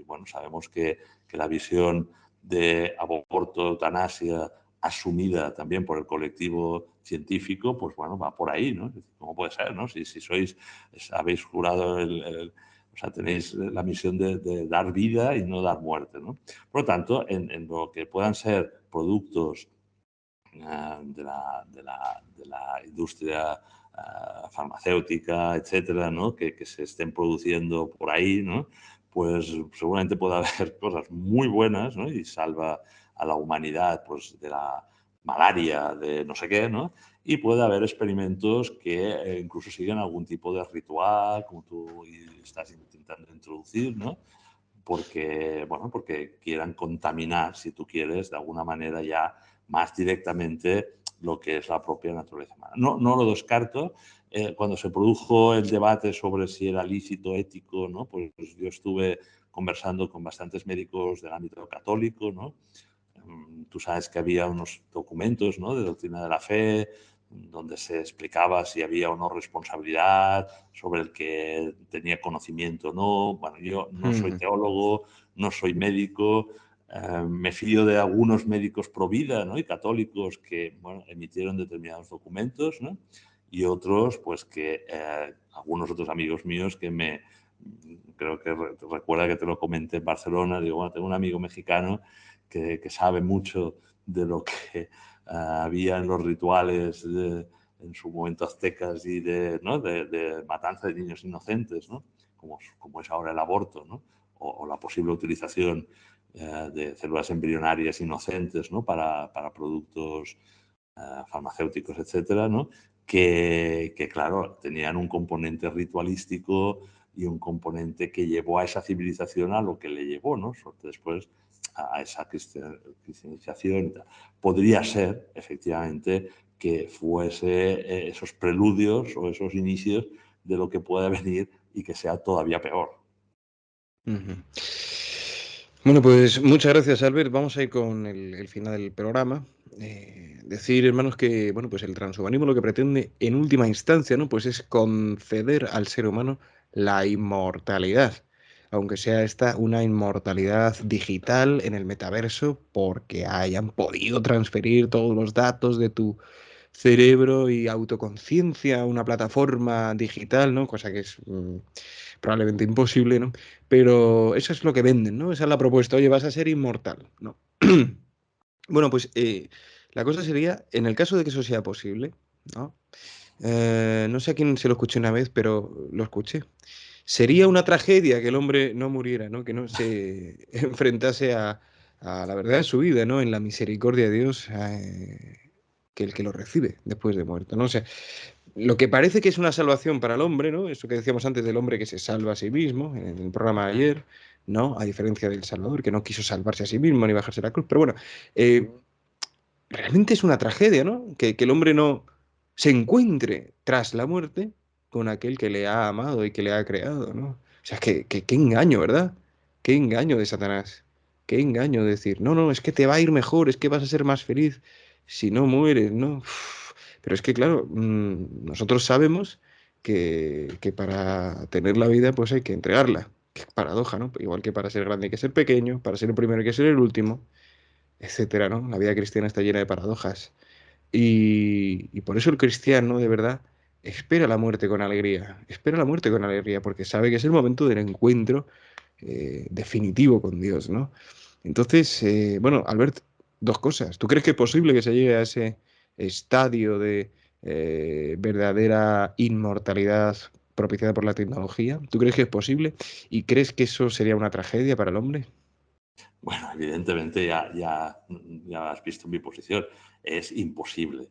Bueno, sabemos que la visión de aborto, eutanasia, asumida también por el colectivo científico, pues bueno, va por ahí, ¿no? ¿Cómo puede ser, no? Si sois, habéis jurado o sea, tenéis la misión de dar vida y no dar muerte, ¿no? Por lo tanto, en lo que puedan ser productos de la industria farmacéutica, etcétera, ¿no? Que se estén produciendo por ahí, ¿no? Pues seguramente puede haber cosas muy buenas, ¿no? Y salva a la humanidad pues, de la malaria, de no sé qué, ¿no? Y puede haber experimentos que incluso siguen algún tipo de ritual, como tú estás intentando introducir, ¿no? Porque quieran contaminar, si tú quieres, de alguna manera ya más directamente lo que es la propia naturaleza humana. No lo descarto. Cuando se produjo el debate sobre si era lícito, ético, ¿no? Pues yo estuve conversando con bastantes médicos del ámbito católico, ¿no? Tú sabes que había unos documentos, ¿no? De doctrina de la fe, donde se explicaba si había o no responsabilidad sobre el que tenía conocimiento o no. Bueno, yo no soy Ujú. teólogo, no soy médico, Me fío de algunos médicos pro vida, ¿no? Y católicos que, bueno, emitieron determinados documentos, ¿no? Y otros, pues que algunos otros amigos míos que creo que recuerda que te lo comenté en Barcelona, digo, bueno, tengo un amigo mexicano que sabe mucho de lo que había en los rituales en su momento aztecas y ¿no? de matanza de niños inocentes, ¿no? Como es ahora el aborto, ¿no? O la posible utilización de células embrionarias inocentes, ¿no? para productos farmacéuticos, etcétera, ¿no? Que, claro, tenían un componente ritualístico y un componente que llevó a esa civilización a lo que le llevó, ¿no? Después a esa cristianización. Podría ser, efectivamente, que fuese esos preludios o esos inicios de lo que pueda venir y que sea todavía peor. Ujú. Bueno, pues muchas gracias, Albert. Vamos a ir con el final del programa. Decir, hermanos, que bueno, pues el transhumanismo lo que pretende en última instancia, ¿no? Pues es conceder al ser humano la inmortalidad, aunque sea esta una inmortalidad digital en el metaverso, porque hayan podido transferir todos los datos de tu cerebro y autoconciencia a una plataforma digital, ¿no? Cosa que es probablemente imposible, ¿no? Pero eso es lo que venden, ¿no? Esa es la propuesta. Oye, vas a ser inmortal, ¿no? Bueno, pues la cosa sería, en el caso de que eso sea posible, ¿no? No sé a quién se lo escuché una vez, pero lo escuché. Sería una tragedia que el hombre no muriera, ¿no? Que no se enfrentase a la verdad de su vida, ¿no? En la misericordia de Dios, que el que lo recibe después de muerto, ¿no? O sea, lo que parece que es una salvación para el hombre, ¿no? Eso que decíamos antes del hombre que se salva a sí mismo, en el programa de ayer, ¿no? A diferencia del Salvador, que no quiso salvarse a sí mismo ni bajarse la cruz. Pero bueno, eh, realmente es una tragedia, ¿no? Que el hombre no se encuentre tras la muerte con aquel que le ha amado y que le ha creado, ¿no? O sea, qué engaño, ¿verdad? Qué engaño de Satanás. Qué engaño decir, no, no, es que te va a ir mejor, es que vas a ser más feliz si no mueres, ¿no? Uf, pero es que, claro, nosotros sabemos que para tener la vida, pues hay que entregarla. Qué paradoja, ¿no? Igual que para ser grande hay que ser pequeño, para ser el primero hay que ser el último, etcétera, ¿no? La vida cristiana está llena de paradojas. Y por eso el cristiano, de verdad, espera la muerte con alegría. Espera la muerte con alegría, porque sabe que es el momento del encuentro definitivo con Dios, ¿no? Entonces, bueno, Albert, dos cosas. ¿Tú crees que es posible que se llegue a ese estadio de verdadera inmortalidad propiciada por la tecnología? ¿Tú crees que es posible? ¿Y crees que eso sería una tragedia para el hombre? Bueno, evidentemente ya has visto mi posición. Es imposible.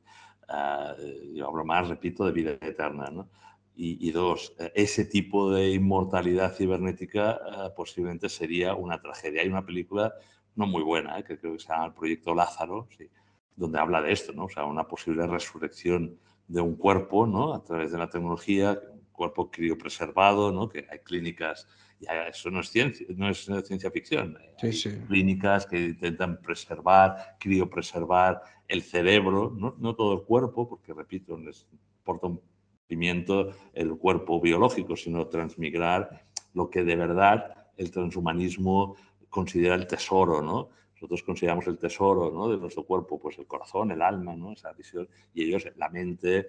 Yo hablo más, repito, de vida eterna, ¿no? Y dos, ese tipo de inmortalidad cibernética posiblemente sería una tragedia. Hay una película no muy buena, que creo que se llama El Proyecto Lázaro, sí, donde habla de esto, ¿no? O sea, una posible resurrección de un cuerpo, ¿no? A través de la tecnología, un cuerpo criopreservado, ¿no? Que hay clínicas, ya eso no es ciencia, no es ciencia ficción. Sí, Hay sí. clínicas que intentan preservar, criopreservar el cerebro, no todo el cuerpo, porque repito, les importa un pimiento el cuerpo biológico, sino transmigrar lo que de verdad el transhumanismo considera el tesoro, ¿no? Nosotros consideramos el tesoro, ¿no? De nuestro cuerpo, pues el corazón, el alma, ¿no? Esa visión, y ellos la mente,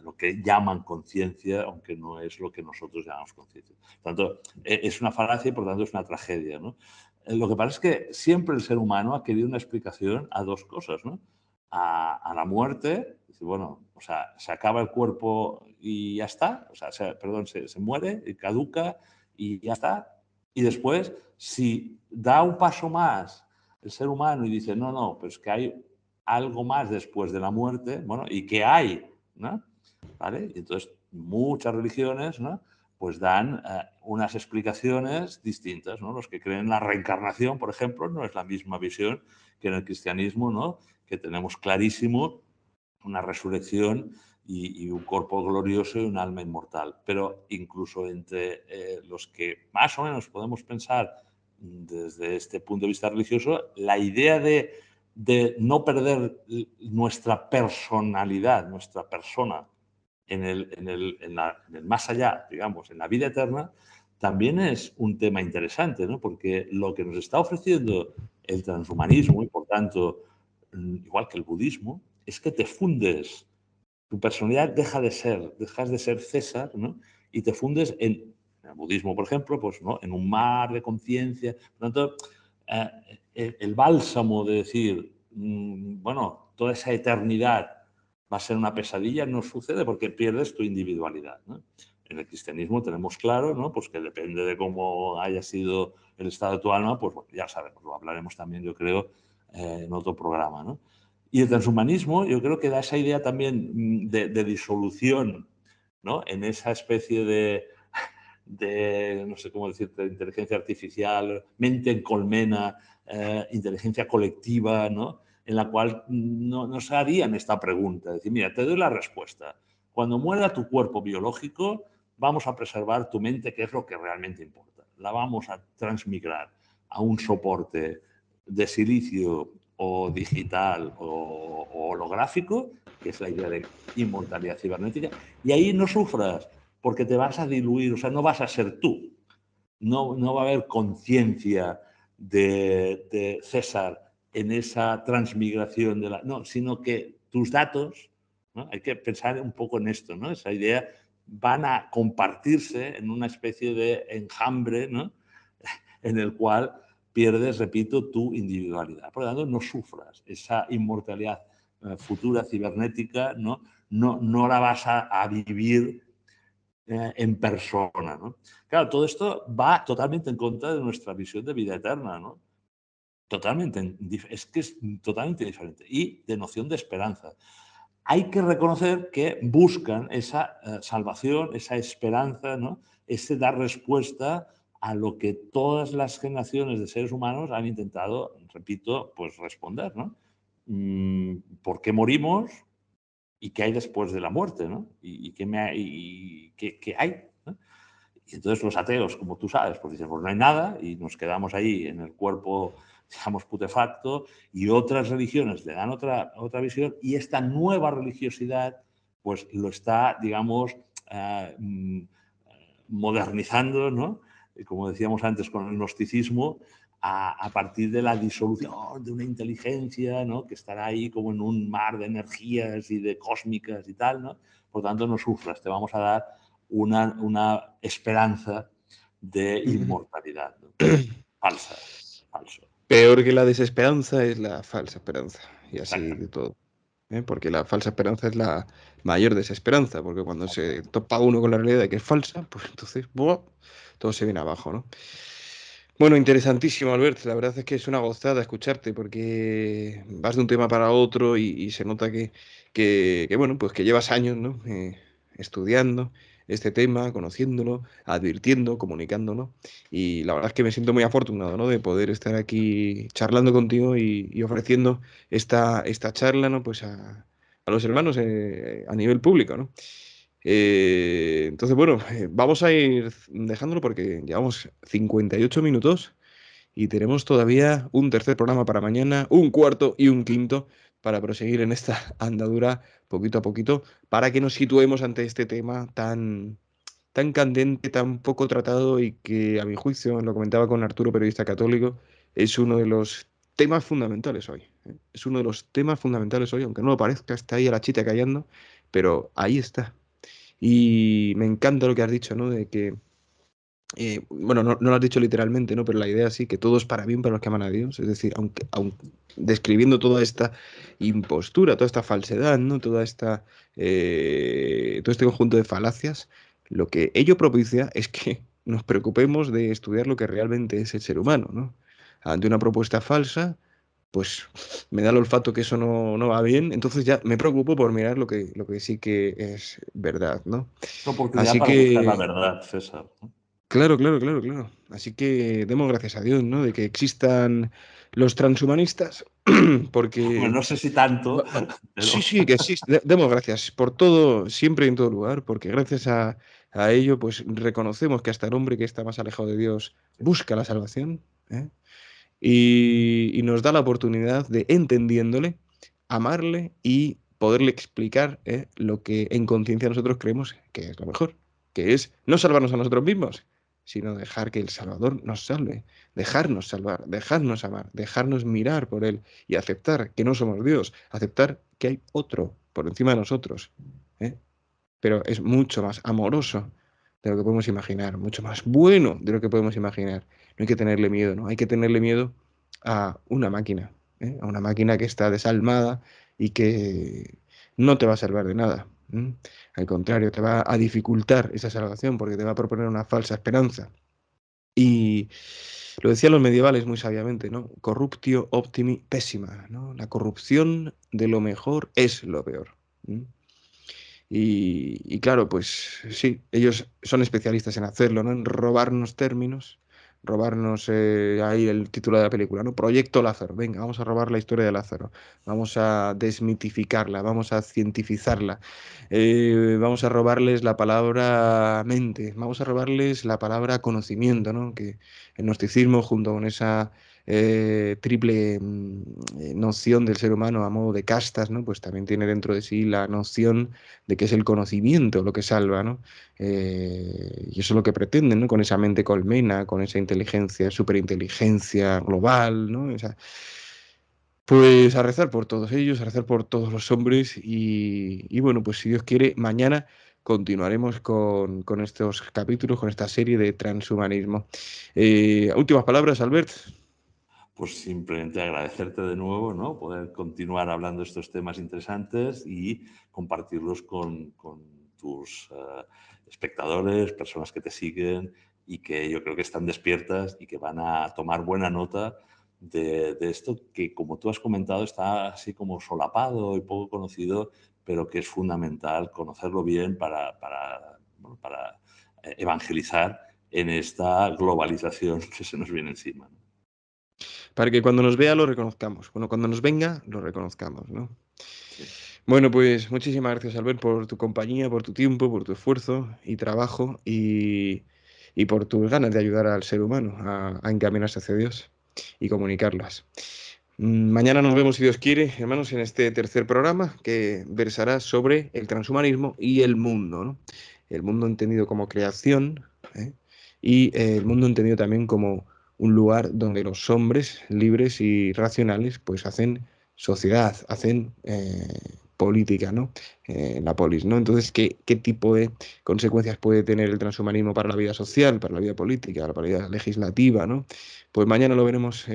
lo que llaman conciencia, aunque no es lo que nosotros llamamos conciencia. Por tanto, es una falacia y por tanto es una tragedia, ¿no? Lo que pasa es que siempre el ser humano ha querido una explicación a dos cosas, ¿no? A la muerte, bueno, o sea, se acaba el cuerpo y ya está, o sea, perdón, se muere, caduca y ya está. Y después, si da un paso más el ser humano y dice, no, no, pues que hay algo más después de la muerte, bueno, ¿y qué hay? ¿No? ¿Vale? Y entonces, muchas religiones, ¿no? Pues dan unas explicaciones distintas, ¿no? Los que creen en la reencarnación, por ejemplo, no es la misma visión que en el cristianismo, ¿no? Que tenemos clarísimo una resurrección y un cuerpo glorioso y un alma inmortal. Pero incluso entre los que más o menos podemos pensar desde este punto de vista religioso, la idea de no perder nuestra personalidad, nuestra persona en el más allá, digamos, en la vida eterna, también es un tema interesante, ¿no? Porque lo que nos está ofreciendo el transhumanismo y, por tanto, igual que el budismo, es que te fundes, tu personalidad dejas de ser César, ¿no? Y te fundes en el budismo, por ejemplo, pues, ¿no? En un mar de conciencia. Por tanto, el bálsamo de decir, bueno, toda esa eternidad va a ser una pesadilla, no sucede porque pierdes tu individualidad, ¿no? En el cristianismo tenemos claro, ¿no? Pues que depende de cómo haya sido el estado de tu alma, pues bueno, ya sabemos, lo hablaremos también, yo creo, en otro programa, ¿no? Y el transhumanismo, yo creo que da esa idea también de disolución, ¿no? En esa especie de, no sé cómo decirte, inteligencia artificial, mente en colmena, inteligencia colectiva, ¿no? En la cual no se harían esta pregunta. Es decir, mira, te doy la respuesta. Cuando muera tu cuerpo biológico, vamos a preservar tu mente, que es lo que realmente importa. La vamos a transmigrar a un soporte de silicio o digital o holográfico, que es la idea de inmortalidad cibernética, y ahí no sufras, porque te vas a diluir, o sea, no vas a ser tú. No va a haber conciencia de César en esa transmigración no, sino que tus datos, ¿no? Hay que pensar un poco en esto, ¿no? Esa idea van a compartirse en una especie de enjambre, ¿no? En el cual pierdes, repito, tu individualidad. Por lo tanto, no sufras esa inmortalidad futura cibernética, no la vas a vivir en persona, ¿no? Claro, todo esto va totalmente en contra de nuestra visión de vida eterna, ¿no? Totalmente, es que es totalmente diferente. Y de noción de esperanza. Hay que reconocer que buscan esa salvación, esa esperanza, ¿no? Ese dar respuesta a lo que todas las generaciones de seres humanos han intentado, repito, pues responder, ¿no? ¿Por qué morimos? ¿Y qué hay después de la muerte? ¿No? ¿Y qué hay? ¿No? Y entonces los ateos, como tú sabes, pues dicen, pues no hay nada y nos quedamos ahí en el cuerpo, digamos, putefacto, y otras religiones le dan otra visión, y esta nueva religiosidad pues lo está, digamos, modernizando, ¿no? Como decíamos antes con el gnosticismo, a partir de la disolución de una inteligencia, ¿no? Que estará ahí como en un mar de energías y de cósmicas y tal, ¿no? Por tanto, no sufras, te vamos a dar una esperanza de inmortalidad, ¿no? Falsa, falso. Peor que la desesperanza es la falsa esperanza. Y así de Exactamente. todo. Porque la falsa esperanza es la mayor desesperanza, porque cuando se topa uno con la realidad de que es falsa, pues entonces ¡buah! Todo se viene abajo, ¿no? Bueno, interesantísimo, Albert. La verdad es que es una gozada escucharte, porque vas de un tema para otro y se nota que, bueno, pues que llevas años, ¿no? Estudiando este tema, conociéndolo, advirtiendo, comunicándolo. Y la verdad es que me siento muy afortunado, ¿no? De poder estar aquí charlando contigo y ofreciendo esta charla, ¿no? Pues a los hermanos a nivel público, ¿no? Entonces, bueno, vamos a ir dejándolo porque llevamos 58 minutos y tenemos todavía un tercer programa para mañana, un cuarto y un quinto para proseguir en esta andadura poquito a poquito, para que nos situemos ante este tema tan candente, tan poco tratado y que, a mi juicio, lo comentaba con Arturo, periodista católico, es uno de los temas fundamentales hoy. Es uno de los temas fundamentales hoy, aunque no lo parezca, está ahí a la chita callando, pero ahí está. Y me encanta lo que has dicho, ¿no? De que, bueno, no lo has dicho literalmente, ¿no? Pero la idea sí, que todo es para bien para los que aman a Dios. Es decir, aunque describiendo toda esta impostura, toda esta falsedad, ¿no? Todo este conjunto de falacias, lo que ello propicia es que nos preocupemos de estudiar lo que realmente es el ser humano, ¿no? Ante una propuesta falsa, pues me da el olfato que eso no va bien, entonces ya me preocupo por mirar lo que sí que es verdad, ¿no? Una oportunidad Así para buscar la que, verdad, César, ¿no? claro, claro, claro, claro. Así que demos gracias a Dios, ¿no? De que existan los transhumanistas, Bueno, porque no sé si tanto, sí, pero sí, que sí. Demos gracias por todo, siempre y en todo lugar, porque gracias a ello, pues reconocemos que hasta el hombre que está más alejado de Dios busca la salvación, ¿eh? Y nos da la oportunidad de, entendiéndole, amarle y poderle explicar lo que en conciencia nosotros creemos que es lo mejor, que es no salvarnos a nosotros mismos, sino dejar que el Salvador nos salve, dejarnos salvar, dejarnos amar, dejarnos mirar por Él y aceptar que no somos Dios, aceptar que hay otro por encima de nosotros, ¿eh? Pero es mucho más amoroso de lo que podemos imaginar, mucho más bueno de lo que podemos imaginar. No hay que tenerle miedo, ¿no? Hay que tenerle miedo a una máquina, ¿eh? A una máquina que está desalmada y que no te va a salvar de nada. ¿Eh? Al contrario, te va a dificultar esa salvación porque te va a proponer una falsa esperanza. Y lo decían los medievales muy sabiamente, ¿no? Corruptio optimi pessima, ¿no? La corrupción de lo mejor es lo peor. ¿Eh? Y claro, pues sí, ellos son especialistas en hacerlo, ¿no? En robarnos términos, robarnos ahí el título de la película, ¿no? Proyecto Lázaro, venga, vamos a robar la historia de Lázaro, vamos a desmitificarla, vamos a cientificarla, vamos a robarles la palabra mente, vamos a robarles la palabra conocimiento, ¿no? Que el gnosticismo junto con esa triple noción del ser humano a modo de castas, ¿no? Pues también tiene dentro de sí la noción de que es el conocimiento lo que salva, ¿no? Y eso es lo que pretenden, ¿no? Con esa mente colmena, con esa inteligencia, superinteligencia global, ¿no? Pues a rezar por todos ellos, a rezar por todos los hombres y bueno, pues si Dios quiere, mañana continuaremos con estos capítulos, con esta serie de transhumanismo. Últimas palabras, Albert. Pues simplemente agradecerte de nuevo, ¿no? Poder continuar hablando de estos temas interesantes y compartirlos con tus espectadores, personas que te siguen y que yo creo que están despiertas y que van a tomar buena nota de esto que, como tú has comentado, está así como solapado y poco conocido, pero que es fundamental conocerlo bien bueno, para evangelizar en esta globalización que se nos viene encima, ¿no? Para que cuando nos vea lo reconozcamos. Bueno, cuando nos venga lo reconozcamos, ¿no? Sí. Bueno, pues muchísimas gracias, Albert, por tu compañía, por tu tiempo, por tu esfuerzo y trabajo y por tus ganas de ayudar al ser humano a encaminarse hacia Dios y comunicarlas. Mañana nos vemos, si Dios quiere, hermanos, en este tercer programa que versará sobre el transhumanismo y el mundo, ¿no? El mundo entendido como creación, ¿eh? Y el mundo entendido también como un lugar donde los hombres libres y racionales pues hacen sociedad, hacen política, ¿no? La polis, ¿no? Entonces, ¿qué tipo de consecuencias puede tener el transhumanismo para la vida social, para la vida política, para la vida legislativa, ¿no? Pues mañana lo veremos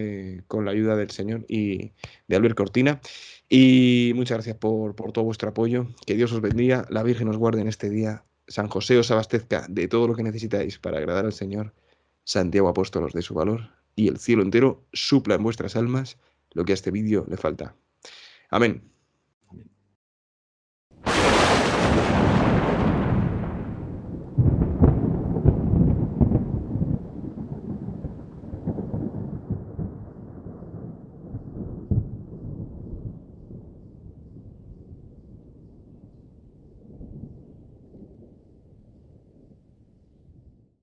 con la ayuda del Señor y de Albert Cortina. Y muchas gracias por todo vuestro apoyo. Que Dios os bendiga, la Virgen os guarde en este día. San José os abastezca de todo lo que necesitáis para agradar al Señor. Santiago Apóstol os dé su valor y el cielo entero supla en vuestras almas lo que a este vídeo le falta. Amén.